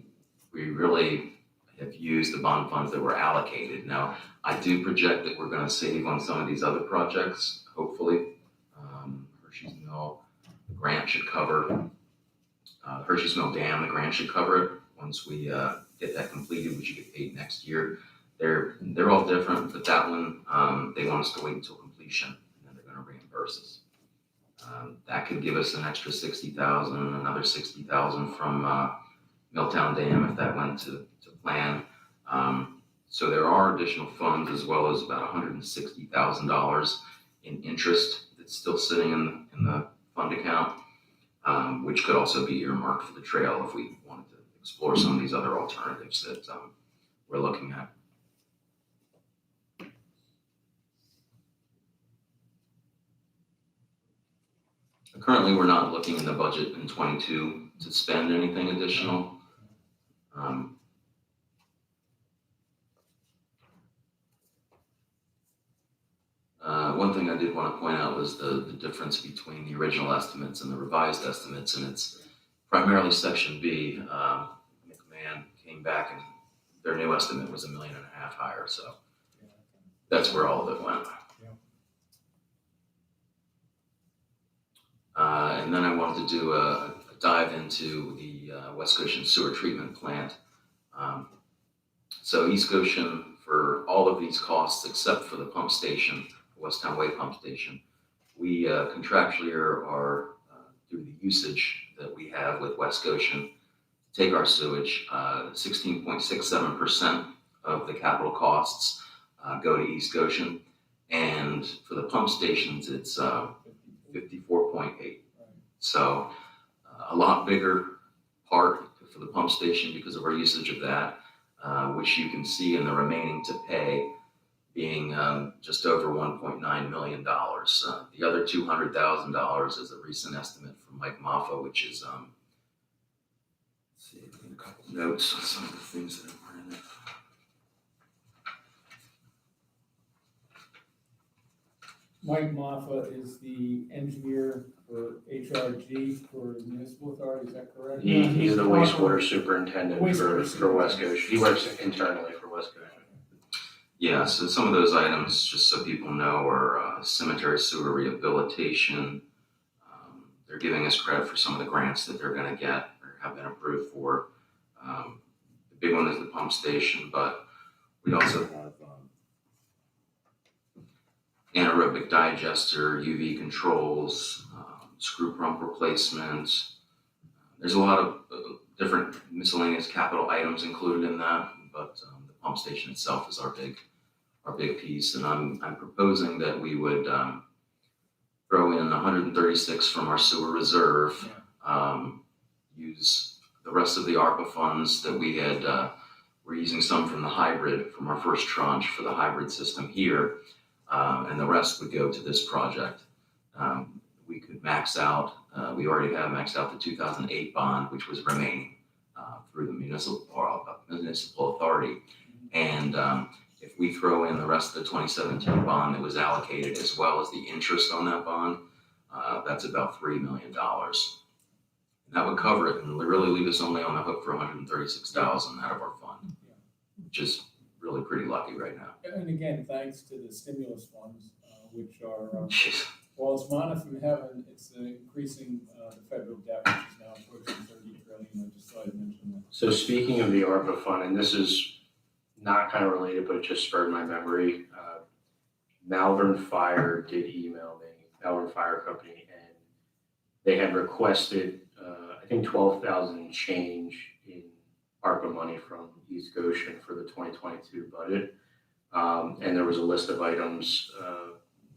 we really have used the bond funds that were allocated. Now, I do project that we're going to save on some of these other projects, hopefully. Hershey's Mill, the grant should cover. Hershey's Mill Dam, the grant should cover it once we get that completed, which should get paid next year. They're all different, but that one, they want us to wait until completion, and then they're going to reimburse us. That could give us an extra 60,000, another 60,000 from Milltown Dam if that went to plan. So there are additional funds, as well as about $160,000 in interest that's still sitting in the fund account, which could also be earmarked for the trail if we wanted to explore some of these other alternatives that we're looking at. Currently, we're not looking in the budget in 22 to spend anything additional. One thing I did want to point out was the difference between the original estimates and the revised estimates, and it's primarily section B. McMahon came back and their new estimate was $1.5 million higher, so that's where all of it went. And then I wanted to do a dive into the West Goshen sewer treatment plant. So East Goshen, for all of these costs except for the pump station, the Westtown Way pump station, we contractually are through the usage that we have with West Goshen, take our sewage, 16.67% of the capital costs go to East Goshen, and for the pump stations, it's 54.8. So a lot bigger part for the pump station because of our usage of that, which you can see in the remaining to pay being just over $1.9 million. The other $200,000 is a recent estimate from Mike Maffa, which is, let's see, a couple notes on some of the things that are in it. Mike Maffa is the engineer for HRG for the municipal authority, is that correct? He's the wastewater superintendent Wastewater for West Goshen. He works internally for West Goshen. Yeah, so some of those items, just so people know, are cemetery sewer rehabilitation. They're giving us credit for some of the grants that they're going to get or have been approved for. The big one is the pump station, but we also have anaerobic digester, UV controls, screw pump replacement. There's a lot of different miscellaneous capital items included in that, but the pump station itself is our big piece. And I'm proposing that we would throw in 136 from our sewer reserve, use the rest of the ARPA funds that we had, we're using some from the hybrid, from our first tranche for the hybrid system here, and the rest would go to this project. We could max out, we already have maxed out the 2008 bond, which was remaining through the municipal authority. And if we throw in the rest of the 2017 bond that was allocated, as well as the interest on that bond, that's about $3 million. And that would cover it and really leave us only on the hook for $136,000 out of our fund, which is really pretty lucky right now. And again, thanks to the stimulus funds, which are, well, it's manna from heaven, it's increasing the federal debt, which is now approaching 30 trillion. I just thought I'd mention that. So speaking of the ARPA fund, and this is not kind of related, but it just spurred my memory. Malvern Fire did email me, Malvern Fire Company, and they had requested, I think 12,000 change in ARPA money from East Goshen for the 2022 budget. And there was a list of items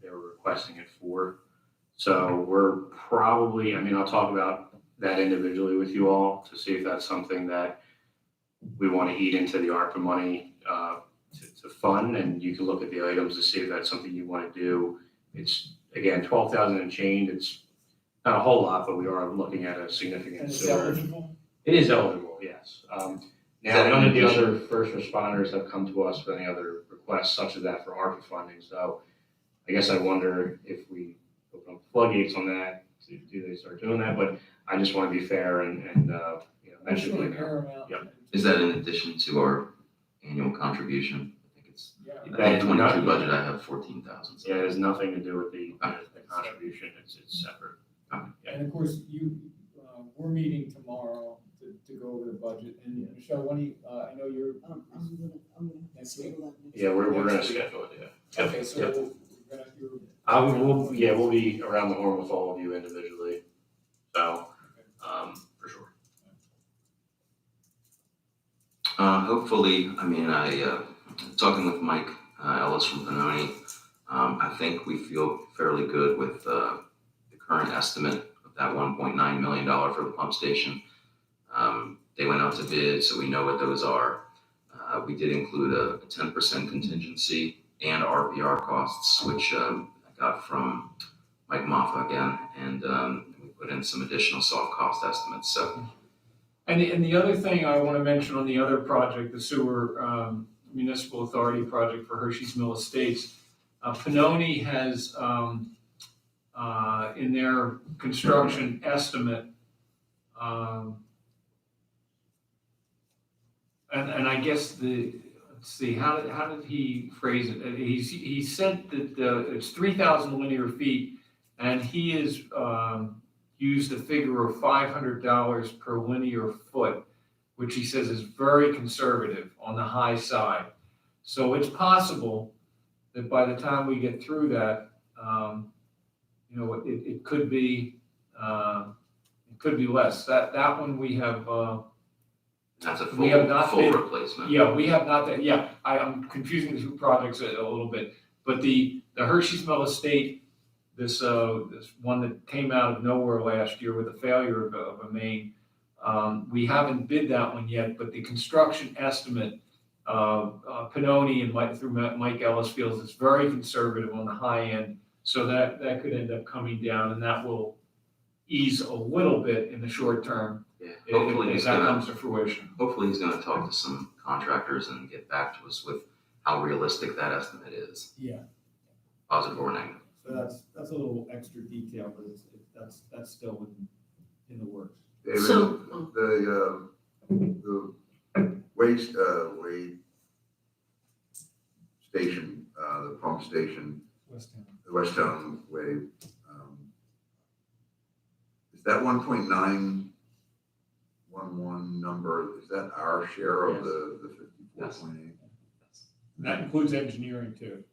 they were requesting it for. So we're probably, I mean, I'll talk about that individually with you all to see if that's something that we want to eat into the ARPA money to fund, and you can look at the items to see if that's something you want to do. It's, again, 12,000 and change. It's not a whole lot, but we are looking at a significant. And it's eligible? It is eligible, yes. Now, that none of the in other first responders have come to us with any other requests such as that for ARPA funding. So I guess I wonder if we open up floodgates on that, do they start doing that? But I just want to be fair and mention Sure, it. paramount. Yep. Is that in addition to our annual contribution? I think it's, Yeah. in the 22 budget, I have 14,000. Yeah, it has nothing to do with the contribution. It's separate. And of course, we're meeting tomorrow to go over the budget. And Michelle, when you, I know you're. I'm gonna Next week? schedule that next Yeah, we're week. going to schedule it, yeah. Okay, so Yep. we're gonna, We'll be around the horn with all of you individually. So, for sure. Hopefully, I mean, talking with Mike Ellis from Benoni, I think we feel fairly good with the current estimate of that $1.9 million for the pump station. They went out to bid, so we know what those are. We did include a 10% contingency and RPR costs, which I got from Mike Moffa again, and we put in some additional soft cost estimates. So. And the other thing I want to mention on the other project, the sewer municipal authority project for Hershey's Mill Estates, Benoni has in their construction estimate, and I guess let's see, how did he phrase it? He said that it's 3,000 linear feet, and he is used a figure of $500 per linear foot, which he says is very conservative on the high side. So it's possible that by the time we get through that, it could be less. That one we have. That's a we have not full been, replacement. Yeah, we have not that. Yeah, I'm confusing the two projects a little bit, but the Hershey's Mill Estate. This one that came out of nowhere last year with a failure of a main. We haven't bid that one yet, but the construction estimate of Benoni and through Mike Ellis feels is very conservative on the high end, so that could end up coming down, and that will ease a little bit in the short term. Yeah, hopefully if that comes to fruition. Hopefully he's going to talk to some contractors and get back to us with how realistic that estimate is. Yeah. Positive or negative. So that's a little extra detail, but that's still in the works. David, So- the waste station, the pump station, the West Town Way, is that 1.911 number, is that our share of the 54.8? That includes engineering too.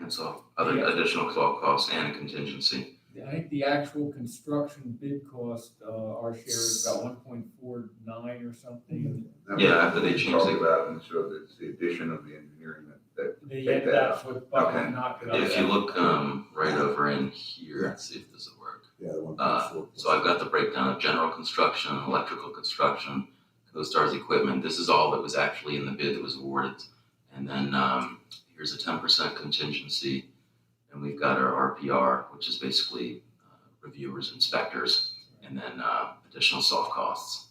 And so other additional costs and a contingency. I think the actual construction bid cost, our share is about 1.49 or something. Yeah, after they changed Talked it. about, and so it's the addition of the engineering that The Take end, that that's what Buck Okay. knocked it up. If you look right over in here, let's see if this will work. Yeah, the 1.4. So I've got the breakdown of general construction, electrical construction, CoStar's equipment. This is all that was actually in the bid that was awarded. And then here's a 10% contingency. And we've got our RPR, which is basically reviewers, inspectors, and then additional soft costs.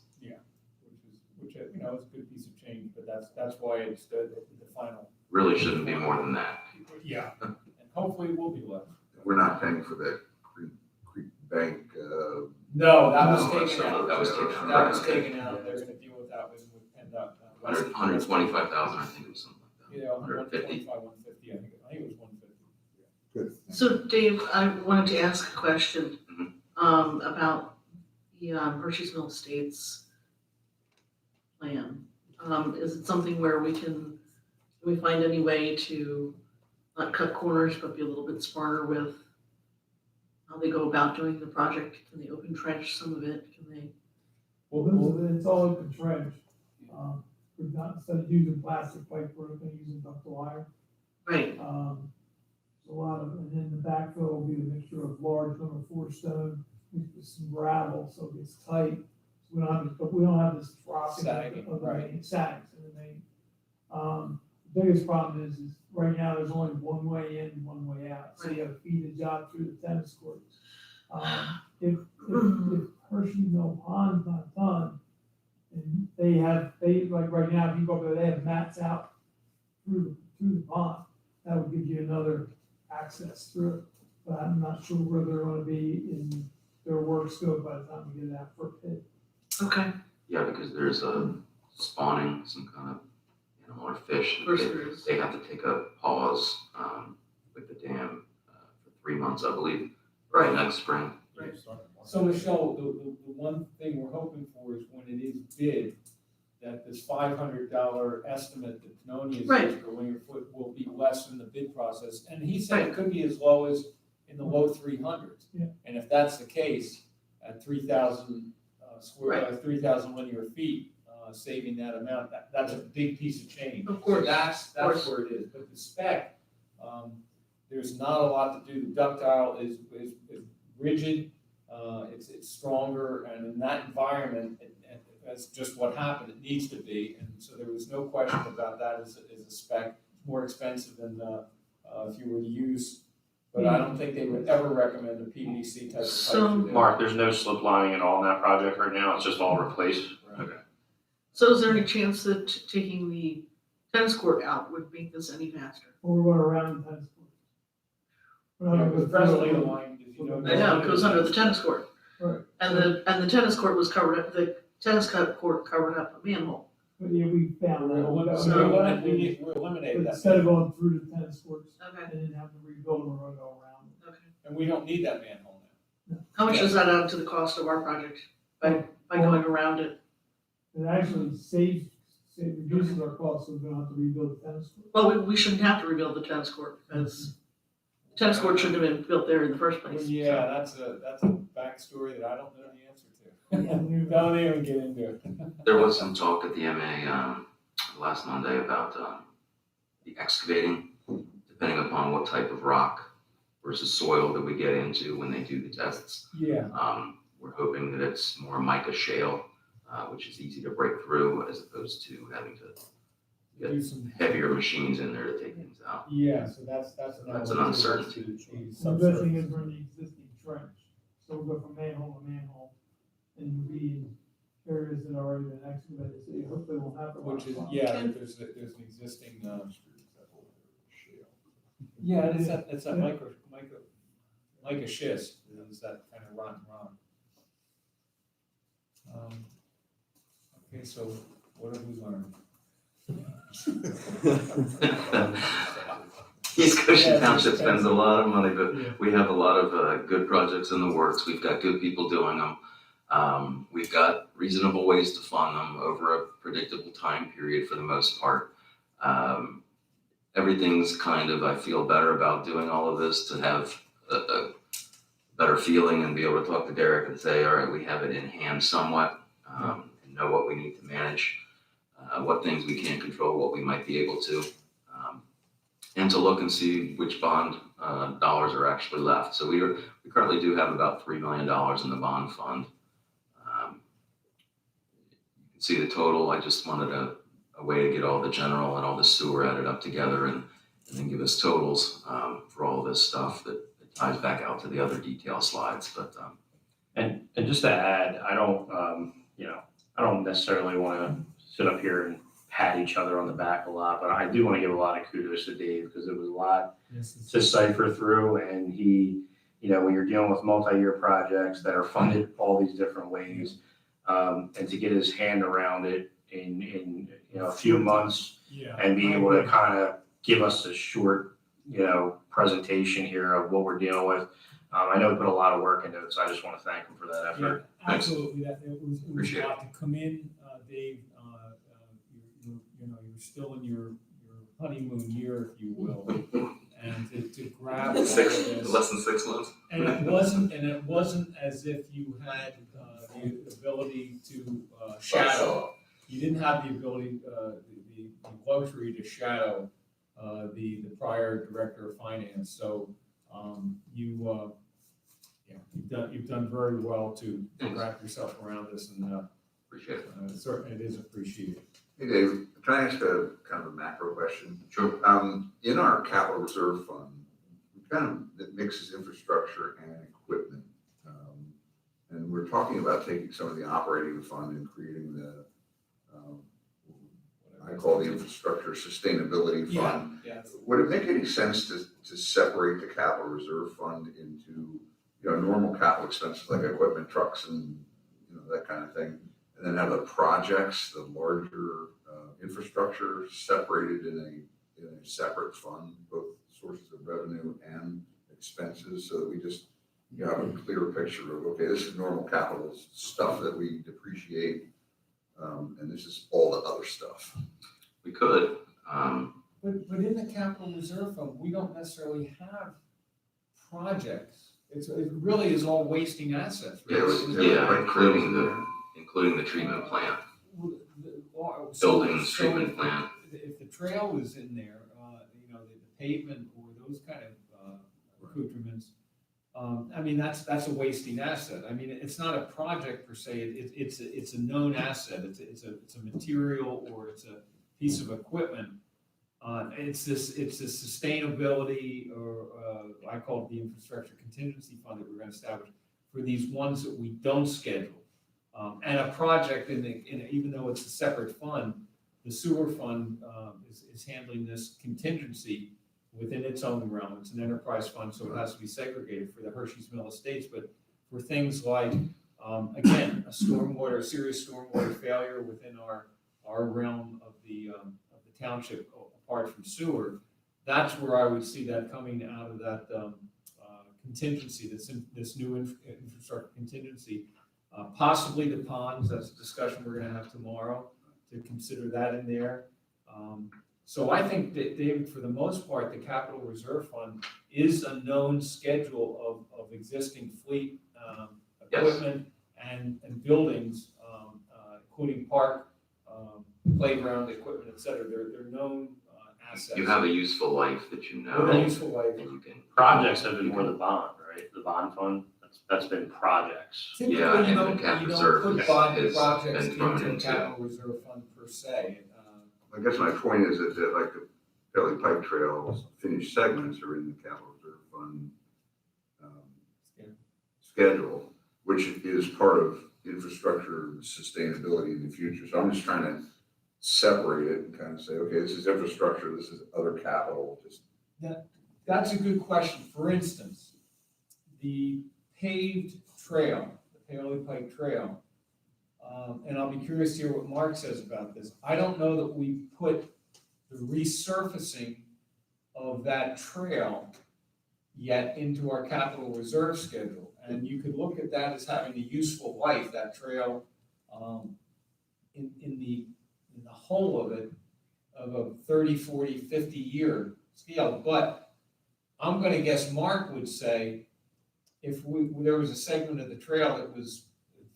Which is a good piece of change, but that's why it's the final. Really shouldn't be more than that. Yeah, and hopefully it will be less. We're not paying for that Creek Bank, No, that was No, taken out. that was taken out. That was taken out. They're gonna deal with that with PennDOT. 125,000, I think it was something like that. Yeah, 150. 150, I think it was 150. Good. So Dave, I wanted to ask a question, Mhm. about the Hershey's Mill Estates plan. Is it something where can we find any way to not cut corners, but be a little bit smarter with how they go about doing the project? Can they open trench some of it? Can they? It's all open trench. We've not, instead of using plastic pipe, we're gonna use ductile iron. Right, A lot of, and then the backfill will be a mixture of large number 4 stone with some gravel, so it gets tight. So we don't have this dropping Sagging, of the right. main, sags in the main. The biggest problem is right now there's only one way in, one way out, so you gotta feed the job through the tennis courts. If Hershey Mill Pond's not done, and like right now, if you go up there, they have mats out through the pond, that would give you another access through it. But I'm not sure where they're gonna be in their work scope by the time we get out for a pit. okay, Yeah, because there's a spawning, some kind of animal or fish. of course there is. They have to take a pause with the dam for 3 months, I believe, right next spring. Right. So Michelle, the one thing we're hoping for is when it is bid, that this $500 estimate that Pinoni is Right. for linear foot will be less in the bid process. And he said it could be as low as in the low 300s. Yeah. And if that's the case, at 3,000 3,000 linear feet, saving that amount, that's a big piece of change. Of course, So that's course. where it is. But the spec, there's not a lot to do. The ductile is rigid, it's stronger, and in that environment, that's just what happened. It needs to be, and so there was no question about that as a spec. It's more expensive than if you were to use, but I don't think they would ever recommend a PVC type of pipe. So- for that. Mark, there's no slip lining at all in that project right now, it's just all replaced. Right. So is there any chance that taking the tennis court out would make this any faster? Or we're going around the tennis court. We're not Yeah, gonna because go presently the through it. line, as you know. I know, it goes under the tennis court. Right. And the tennis court was covered up, the tennis court covered up a manhole. But yeah, we found that. We eliminated that. Instead of going through the tennis courts Okay, and then having to rebuild them, we're gonna go around. okay. And we don't need that manhole now. How much does that add to the cost of our project by going around it? It actually reduces our costs, so we don't have to rebuild the tennis court. Well, we shouldn't have to rebuild the tennis court because the tennis court shouldn't have been built there in the first Well, place. yeah, that's a backstory that I don't know the answer to. Don't even get into it. There was some talk at the MA last Monday about the excavating, depending upon what type of rock versus soil that we get into when they do the tests. Yeah, We're hoping that it's more mica shale, which is easy to break through as opposed to having to do get some, heavier machines in there to take things out. yeah, so that's an uncertainty. The good thing is we're in the existing trench, so we'll go from manhole to manhole and be in areas that are already been excavated, so you hopefully won't have to. which is, yeah, there's an existing, yeah, it's that mica schist, it's that kind of rotten rock. Okay, so what have we learned? East Goshen Yeah, Township it's spends a lot of money, but Yeah. we have a lot of good projects in the works. We've got good people doing them. We've got reasonable ways to fund them over a predictable time period for the most part. Everything's kind of, I feel better about doing all of this to have a better feeling and be able to talk to Derek and say, all right, we have it in hand somewhat, and know what we need to manage, what things we can't control, what we might be able to. and to look and see which bond dollars are actually left. So we currently do have about $3 million in the bond fund. You can see the total. I just wanted a way to get all the general and all the sewer added up together and then give us totals for all this stuff that ties back out to the other detail slides. But And just to add, I don't necessarily want to sit up here and pat each other on the back a lot, but I do want to give a lot of kudos to Dave because it was a lot to cipher through, and he, when you're dealing with multi-year projects that are funded all these different ways, and to get his hand around it in a few months and be able to kind of give us a short, presentation here of what we're dealing with. I know he put a lot of work into it, so I just want to thank him for that effort. Yeah, absolutely, it was Appreciate a lot to come in, Dave, you're still in your honeymoon year, if you will, and to grab all less than 6 months. And it wasn't as if you had the ability to shadow. You didn't have the ability, the luxury to shadow the prior director of finance. So you've done very well to wrap yourself around this, and Appreciate it. Certainly it is appreciated. Hey Dave, can I ask a kind of a macro question? Sure. In our capital reserve fund, that mixes infrastructure and equipment. And we're talking about taking some of the operating fund and creating the, I call the infrastructure sustainability fund. Yeah. Would it make any sense to separate the capital reserve fund into, normal capital expenses like equipment, trucks, and, that kind of thing? And then have the projects, the larger infrastructure separated in a separate fund, both sources of revenue and expenses, so that we just have a clearer picture of, okay, this is normal capital stuff that we depreciate, and this is all the other stuff. We could. But in the capital reserve fund, we don't necessarily have projects. It really is all wasting assets. Including the treatment plant, buildings, treatment plant. If the trail is in there, the pavement or those kind of accoutrements, that's a wasting asset. It's not a project per se. It's a known asset. It's a material, or it's a piece of equipment. It's a sustainability, or I call it the infrastructure contingency fund that we're going to establish for these ones that we don't schedule. And a project even though it's a separate fund, the sewer fund is handling this contingency within its own realm. It's an enterprise fund, so it has to be segregated for the Hershey's Mill Estates. But for things like, again, a serious stormwater failure within our realm of the township, apart from sewer, that's where I would see that coming out of that contingency, this new infrastructure contingency. Possibly the ponds, that's a discussion we're gonna have tomorrow, to consider that in there. So I think that, David, for the most part, the capital reserve fund is a known schedule of existing fleet, equipment and buildings, including park, playground equipment, et cetera. They're known assets. You have a useful life that you know. With a useful life. And you can. Projects have been more the bond, right? The bond fund, that's been projects. Typically, Yeah, you and don't the cap reserve put bond has projects been thrown into a into. capital reserve fund per se. I guess my point is that like the Pelly Pike Trail finished segments are in the capital reserve fund schedule, which is part of infrastructure sustainability in the future. So I'm just trying to separate it and kind of say, okay, this is infrastructure, this is other capital. That's a good question. For instance, the paved trail, the Paoli Pike Trail, and I'll be curious to hear what Mark says about this. I don't know that we put the resurfacing of that trail yet into our capital reserve schedule. And you could look at that as having a useful life, that trail, in the whole of it, of a 30, 40, 50 year scale. But I'm gonna guess Mark would say, if there was a segment of the trail that was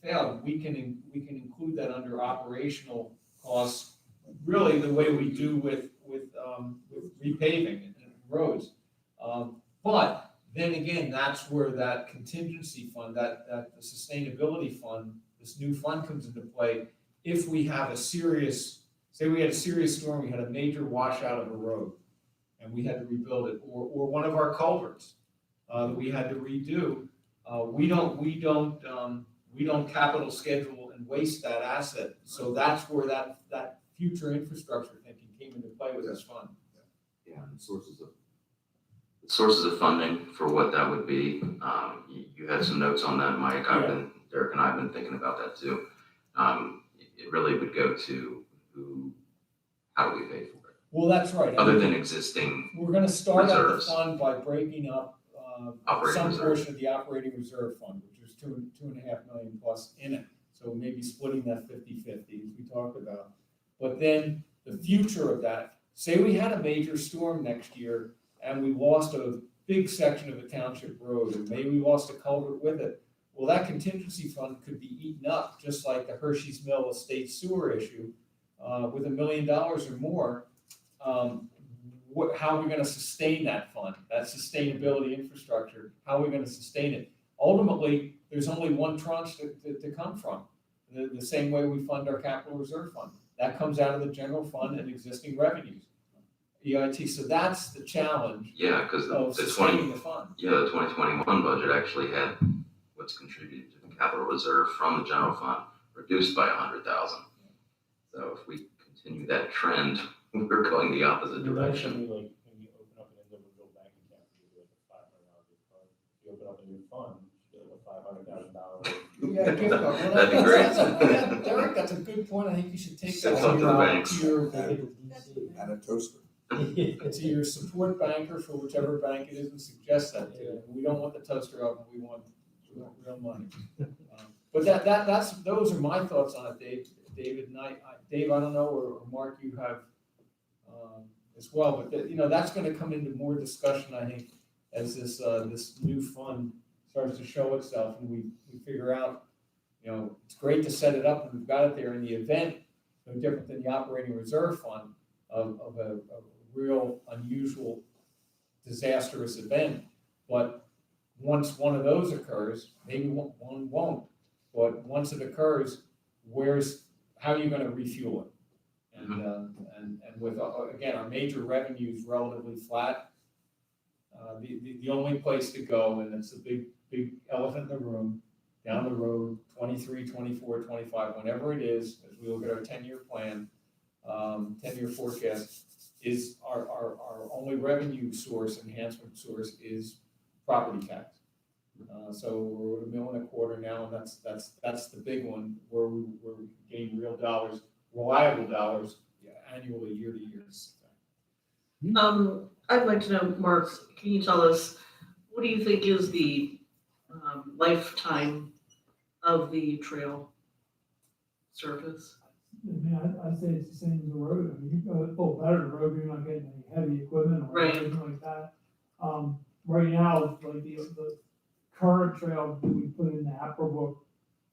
failed, we can include that under operational costs, really the way we do with repaving. roads. But then again, that's where that contingency fund, that the sustainability fund, this new fund comes into play. If we have a serious, say we had a serious storm, we had a major washout of a road, and we had to rebuild it, or one of our culverts that we had to redo, we don't capital schedule and waste that asset. So that's where that future infrastructure thinking came into play with this fund. Yeah, and sources of funding for what that would be. You had some notes on that, Mike. Derek and I have been thinking about that too. It really would go to how do we pay for it? Well, that's right. Other than existing We're gonna start out the reserves. fund by breaking up Operating some reserve. portion of the operating reserve fund, which is two and a half million plus in it. So maybe splitting that 50-50 as we talked about. But then the future of that, say we had a major storm next year and we lost a big section of a township road, and maybe we lost a culvert with it. Well, that contingency fund could be eaten up, just like the Hershey's Mill estate sewer issue, with $1 million or more. How are we gonna sustain that fund, that sustainability infrastructure? How are we gonna sustain it? Ultimately, there's only one tranche to come from, the same way we fund our capital reserve fund. That comes out of the general fund and existing revenues, EIT. So that's the challenge Yeah, because of the sustaining the fund. the 2021 budget actually had what's contributed to the capital reserve from the general fund reduced by 100,000. So if we continue that trend, we're going the opposite direction. Like when you open up an individual bank account, you do like a $500 gift card. If you open up a new fund, you get a $500,000. Yeah, gift card. Well, That'd be great. Derek, that's a good point. I think you should take that Sits up to the banks. And a toaster. to your support banker for whichever bank it is and suggest that to you. We don't want the toaster oven, we want real money. But those are my thoughts on it, David. And Dave, I don't know, or Mark, you have as well, but that's gonna come into more discussion, I think, as this new fund starts to show itself and we figure out, it's great to set it up and we've got it there in the event, no different than the operating reserve fund of a real unusual disastrous event. But once one of those occurs, maybe one won't, but once it occurs, how are you gonna refuel it? And with, again, our major revenues relatively flat, the only place to go, and it's a big elephant in the room, down the road, 23, 24, 25, whenever it is, as we look at our 10-year plan, 10-year forecast, is our only revenue source, enhancement source is property tax. So we're at $1.25 million now, and that's the big one where we gain real dollars, reliable dollars, annually, year to year. I'd like to know, Mark, can you tell us, what do you think is the lifetime of the trail surface? I mean, I'd say it's the same as the road. I mean, you go full better the road, you're not getting any heavy equipment or Right. anything like that. Right now, like the current trail that we put in the APRA book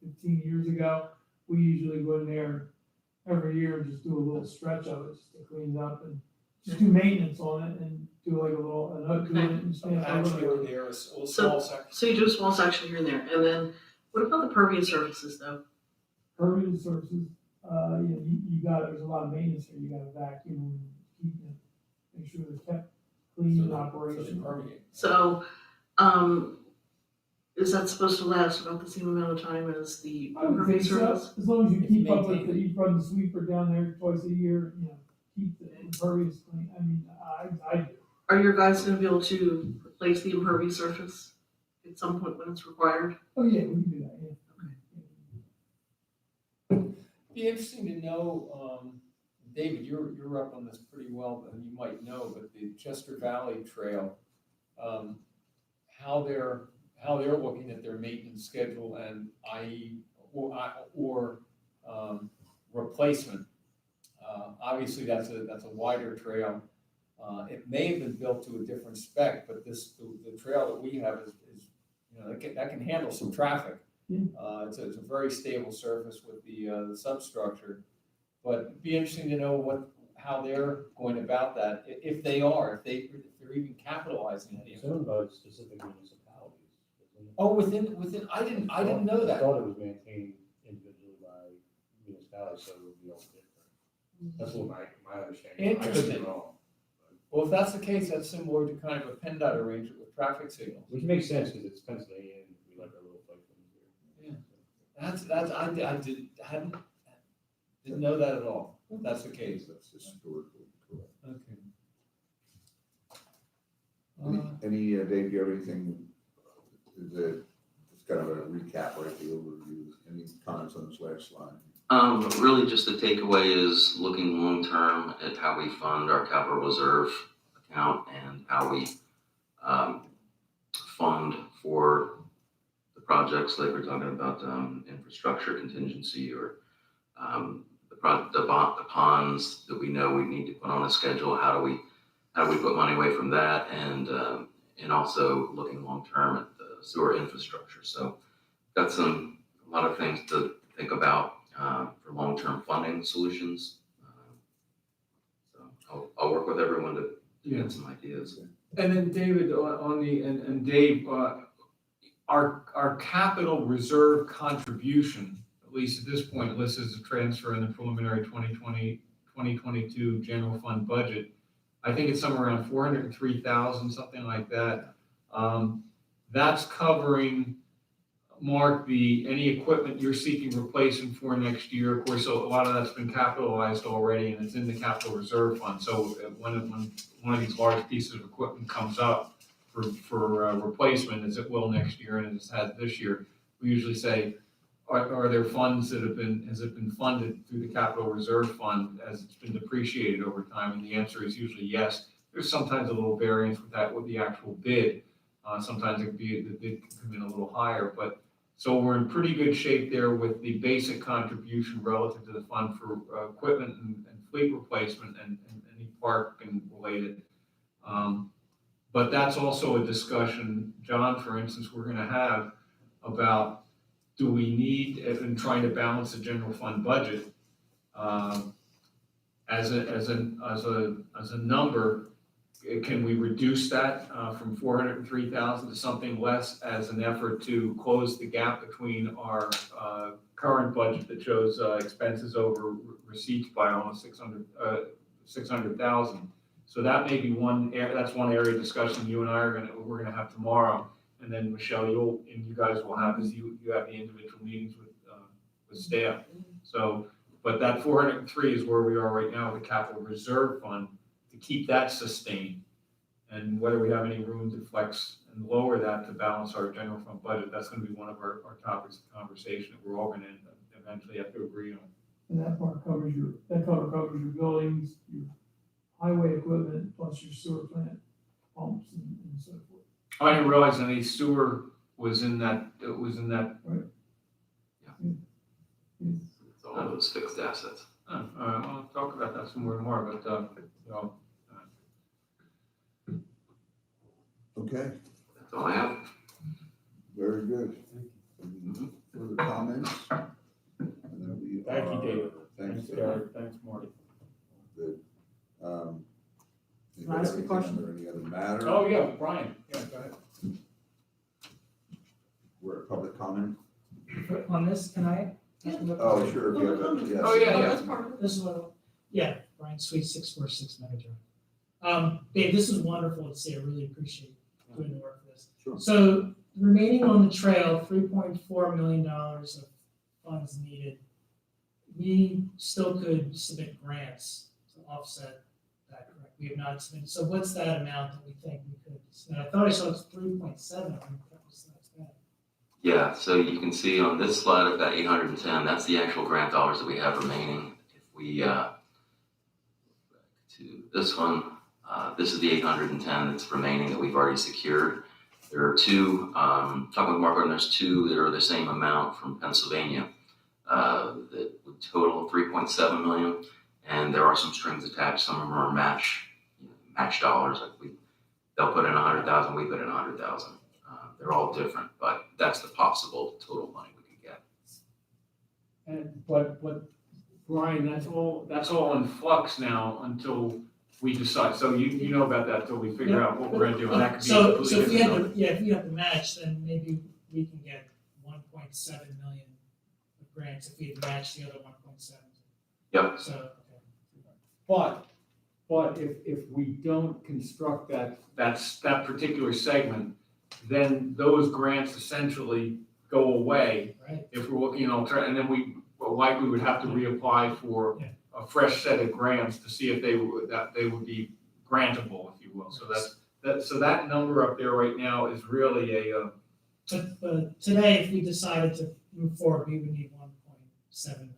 15 years ago, we usually go in there every year and just do a little stretch of it, just to clean it up and just do maintenance on it and do like a note to it and stand up. Actually, or there, a small section. So you do a small section here and there, and then what about the pervious surfaces though? Pervious surfaces, there's a lot of maintenance here, you gotta vacuum and keep it, make sure they're kept clean and operational. So, is that supposed to last about the same amount of time as the I would think pervious so, surface? as long as you If keep up with maintained. it, you run the sweeper down there twice a year, keep the impervious clean, I mean, I do. Are your guys gonna be able to replace the impervious surface at some point when it's required? Oh, yeah, we can do that, yeah. Be interesting to know, David, you're up on this pretty well, and you might know, but the Chester Valley Trail, how they're looking at their maintenance schedule and replacement. Obviously, that's a wider trail. It may have been built to a different spec, but the trail that we have is that can handle some traffic. It's a very stable surface with the substructure, but it'd be interesting to know how they're going about that, if they are, if they're even capitalizing any of It's it. owned by specific municipalities. isn't it? Oh, within, I didn't know I that. thought it was maintained individually by municipalities, so it would be all different. That's what my understanding. I could be Interesting. wrong. Well, if that's the case, that's similar to kind of a PennDOT arrangement with traffic signals. Which makes sense, because it's Pennsylvania, and we like our little fight here. Yeah. Didn't know that at all. If that's the case. That's historically correct. Okay. Any, Dave, do you have anything, it's kind of a recap, right, the overview, any comments on this last slide? Really just the takeaway is looking long-term at how we fund our capital reserve account and how we fund for the projects like we're talking about, infrastructure contingency or the ponds that we know we need to put on a schedule. How do we put money away from that, and also looking long-term at the sewer infrastructure. So got a lot of things to think about for long-term funding solutions. So I'll work with everyone to get some ideas. And then David, and Dave, our capital reserve contribution, at least at this point, listed as a transfer in the preliminary 2022 general fund budget. I think it's somewhere around 403,000, something like that. That's covering, Mark, any equipment you're seeking replacement for next year. Of course, so a lot of that's been capitalized already, and it's in the capital reserve fund. So when one of these large pieces of equipment comes up for replacement, as it will next year and as it has this year, we usually say, are there funds has it been funded through the capital reserve fund as it's been depreciated over time? And the answer is usually yes. There's sometimes a little variance with the actual bid. Sometimes the bid can come in a little higher, but so we're in pretty good shape there with the basic contribution relative to the fund for equipment and fleet replacement and any park and related. But that's also a discussion, John, for instance, we're gonna have about, do we need, in trying to balance the general fund budget, as a number, can we reduce that from 403,000 to something less as an effort to close the gap between our current budget that shows expenses over receipts by almost 600,000? So that may be that's one area of discussion you and I we're gonna have tomorrow. And then Michelle, you guys will have, as you have the individual meetings with staff. So, but that 403 is where we are right now with the capital reserve fund, to keep that sustained. And whether we have any room to flex and lower that to balance our general fund budget, that's gonna be one of our topics of conversation that we're all gonna eventually have to agree on. And that part covers your buildings, your highway equipment, plus your sewer plant pumps and so forth. I didn't realize any sewer was in that, Right. It's all those fixed assets. all right, well, I'll talk about that some more, but, Okay, That's all I have. very good. Any further comments? And then we Thank you, David. Thanks, David. Derek. Thanks, Marty. Good. Can I ask a question? Or any other matter? Oh, yeah, Brian, yeah, go ahead. We're at public comment? On this, can I? Oh, sure, if you have a, yes. Oh, yeah, That's part of it. This is what, Brian Sweet, 646 Meadow Drive. Dave, this is wonderful to see. I really appreciate doing the work for this. Sure. So remaining on the trail, $3.4 million of funds needed. We still could submit grants to offset that, correct? We have not submitted. So what's that amount that we think we could submit? I thought I saw it's 3.7. I think that was bad. Yeah, so you can see on this slide, I've got 810. That's the actual grant dollars that we have remaining. If we back to this one, this is the 810 that's remaining that we've already secured. There are two, talking with Margaret, and there's two that are the same amount from Pennsylvania that would total 3.7 million. And there are some strings attached. Some of them are match dollars. Like they'll put in 100,000, we put in 100,000. They're all different, but that's the possible total money we could get. And but Brian, that's all in flux now until we decide. So you know about that until we figure out what we're gonna do, and that could be So completely if we different had number. to, yeah, if we have to match, then maybe we can get 1.7 million of grants if we had matched the other 1.7. Yep. So, okay. But if we don't construct that particular segment, then those grants essentially go away. Right. If we're looking at alternative, and then we likely would have to reapply for Yeah. a fresh set of grants to see if they would be grantable, if you will. So so that number up there right now is really a, But today, if we decided to move forward, we would need 1.7 million.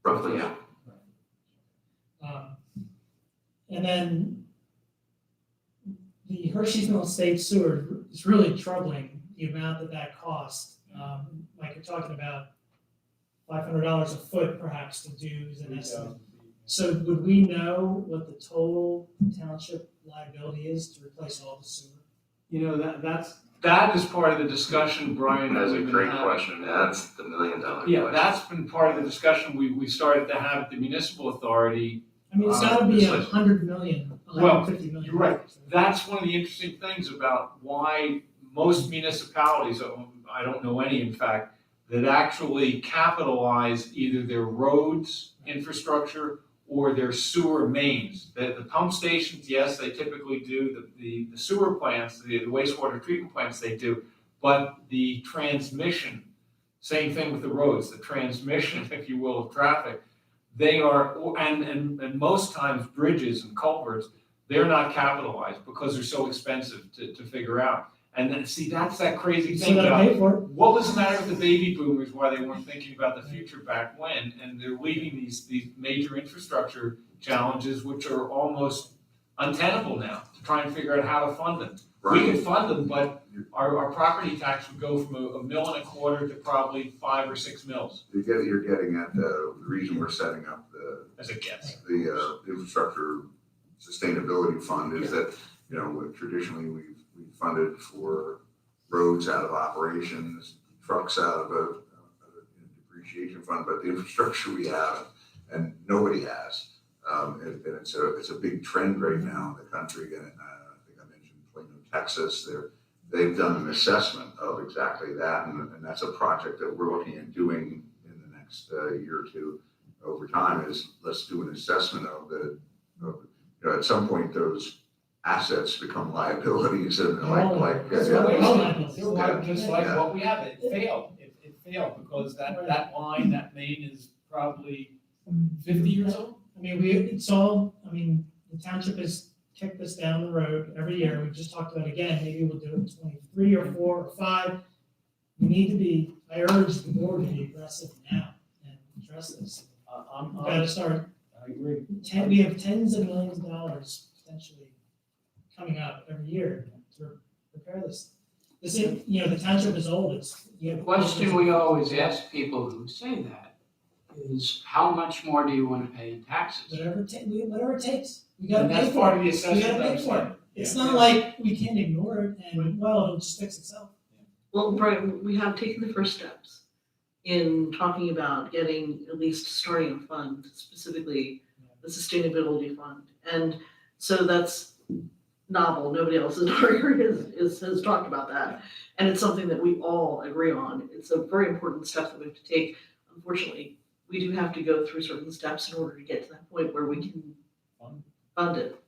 Roughly, yeah. And then the Hershey's Mill State Sewer is really troubling, the amount that costs. Like you're talking about $500 a foot perhaps to do as an estimate. So would we know what the total township liability is to replace all the sewer? you know, that is part of the discussion, Brian. That's a we've been great having. question. That's the $1 million question. Yeah, that's been part of the discussion we started to have at the municipal authority. I mean, it's gotta be It's like- 100 million, Well, 150 million. You're right. That's one of the interesting things about why most municipalities, I don't know any in fact, that actually capitalize either their roads infrastructure or their sewer mains. The pump stations, yes, they typically do. The sewer plants, the wastewater treatment plants, they do. But the transmission, same thing with the roads, the transmission, if you will, of traffic, they are, and most times bridges and culverts, they're not capitalized because they're so expensive to figure out. And then, see, that's that crazy So thing gotta about, pay for it. what was the matter with the baby boomers, why they weren't thinking about the future back when? And they're leaving these major infrastructure challenges, which are almost untenable now, to try and figure out how to fund them. We can fund them, but our property tax would go from $1.25 million to probably 5 or 6 mils, You're getting at the reason we're setting up as a guess. the infrastructure sustainability fund is that, you know, traditionally we've funded for roads out of operations, trucks out of a depreciation fund, but the infrastructure we have and nobody has. And it's a big trend right now in the country. And I think I mentioned Plano, Texas. They've done an assessment of exactly that, and that's a project that we're looking at doing in the next year or two over time. Is let's do an assessment of at some point those assets become liabilities and Just like what we have, it failed because that line, that main is probably 50 years old. I mean, the township has kicked this down the road every year. We just talked about it again, maybe we'll do it in 23 or 4 or 5. We need to be, I urge the board to be aggressive now and address this. We've got to start. I agree. We have tens of millions of dollars potentially coming up every year to repair this. The township is old, The question we always ask people who say that is, how much more do you want to pay in taxes? Whatever it takes, we gotta And pay that's for part of it. the We assessment. gotta pay for it. It's not like we can't ignore it and, well, it'll just fix itself. Well, Brian, we have taken the first steps in talking about getting at least starting a fund, specifically the sustainability fund. And so that's novel. Nobody else in our area has talked about that. And it's something that we all agree on. It's a very important step that we have to take. Unfortunately, we do have to go through certain steps in order to get to that point where we can fund it.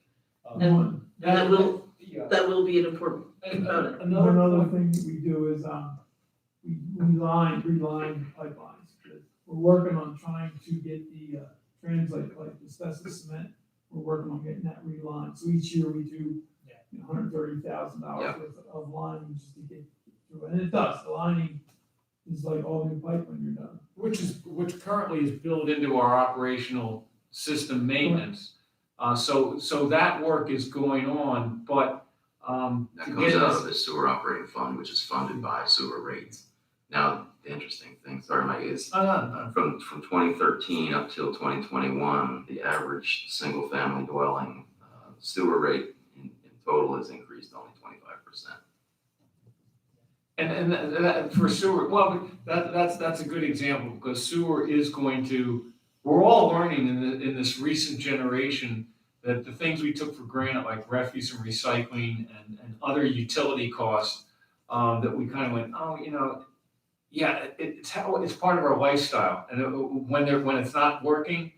And that will be an important component. Another thing that we do is, we reline pipelines. We're working on trying to get the, translate like asbestos cement. We're working on getting that relined. So each year we do $130,000 worth of lining just to get through. And it does, the lining is like all new pipe when you're done. Which currently is built into our operational system maintenance. So that work is going on, but That comes out of the sewer operating fund, which is funded by sewer rates. Now, the interesting thing, sorry, Mike, is from 2013 up till 2021, the average single-family dwelling sewer rate in total has increased only 25%. And that for sewer, well, that's a good example because sewer is going to we're all learning in this recent generation that the things we took for granted, like refuse and recycling and other utility costs, that we kind of went, oh, yeah, it's part of our lifestyle. And when it's not working,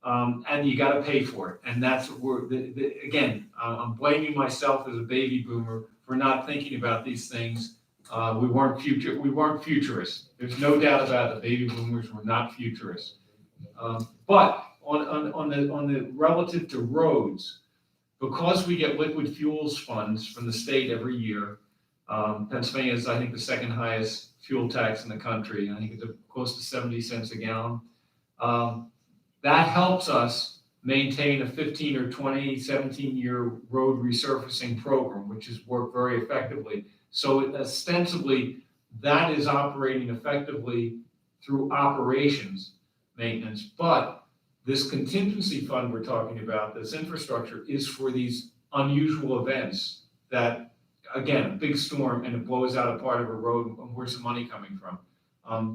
and you got to pay for it. And that's where, again, I'm blaming myself as a baby boomer for not thinking about these things. We weren't futurists. There's no doubt about it. Baby boomers were not futurists. But on the relative to roads, because we get liquid fuels funds from the state every year, Pennsylvania is, I think, the second highest fuel tax in the country. I think it's close to 70 cents a gallon. That helps us maintain a 15 or 20, 17-year road resurfacing program, which has worked very effectively. So ostensibly, that is operating effectively through operations maintenance. But this contingency fund we're talking about, this infrastructure, is for these unusual events that, again, a big storm and it blows out a part of a road, and where's the money coming from?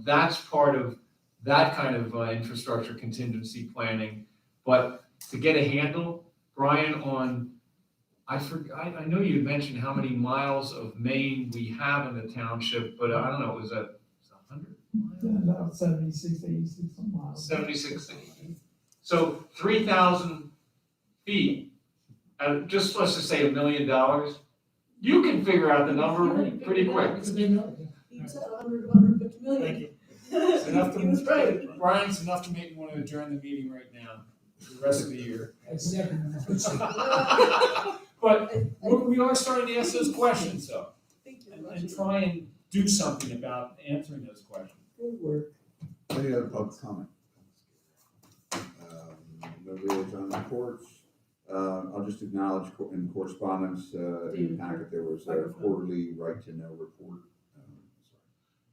That's part of that kind of infrastructure contingency planning. But to get a handle, Brian, on, I know you mentioned how many miles of main we have in the township, but I don't know, was that 100? Yeah, about 76, 86 miles. 76. So 3,000 feet, just let's just say $1 million, you can figure out the number pretty quick. It's a big number. You said 150 million. Thank you. It's enough He was right. Brian's enough to make me want to adjourn the meeting right now, the rest of the year. But we are starting to ask those questions, though, and try and do something about answering those questions. Good work. Any other public comment? No liaison reports. I'll just acknowledge in correspondence, in the packet, there was a quarterly right to know report.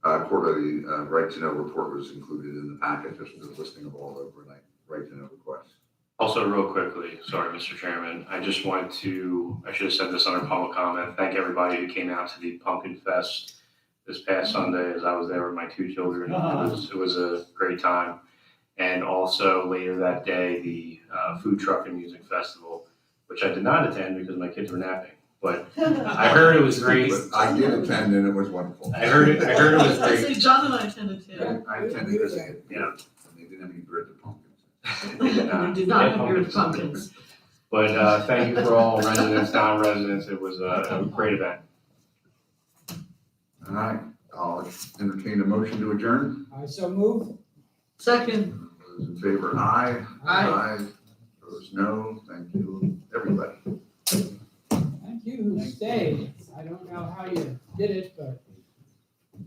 Quarterly right to know report was included in the packet, just the listing of all the overnight right to know requests. Also, real quickly, sorry, Mr. Chairman, I just wanted to, I should have said this under public comment, thank everybody who came out to the Pumpkin Fest this past Sunday, as I was there with my two children. It was a great time. And also later that day, the Food Truck and Music Festival, which I did not attend because my kids were napping. But I heard it was great. But I did attend and it was wonderful. I heard it was I great. say John and I attended too. I attended because they didn't have any bread to pumpkins. We did not have your pumpkins. But thank you for all residents, non-residents. It was a great event. All right, I'll entertain a motion to adjourn. I so move. Second. Those in favor, aye. Aye. Opposed, no. Thank you, everybody. Thank you who stayed. I don't know how you did it, but.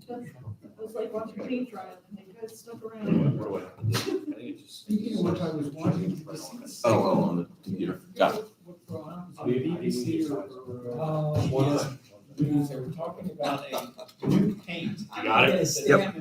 It was like watching paint dry up and you guys stuck around. Speaking of which, I was watching. Oh, on the computer. Got it. On the BBC or, yes, they were talking about a new paint. You got it? Yes, they have an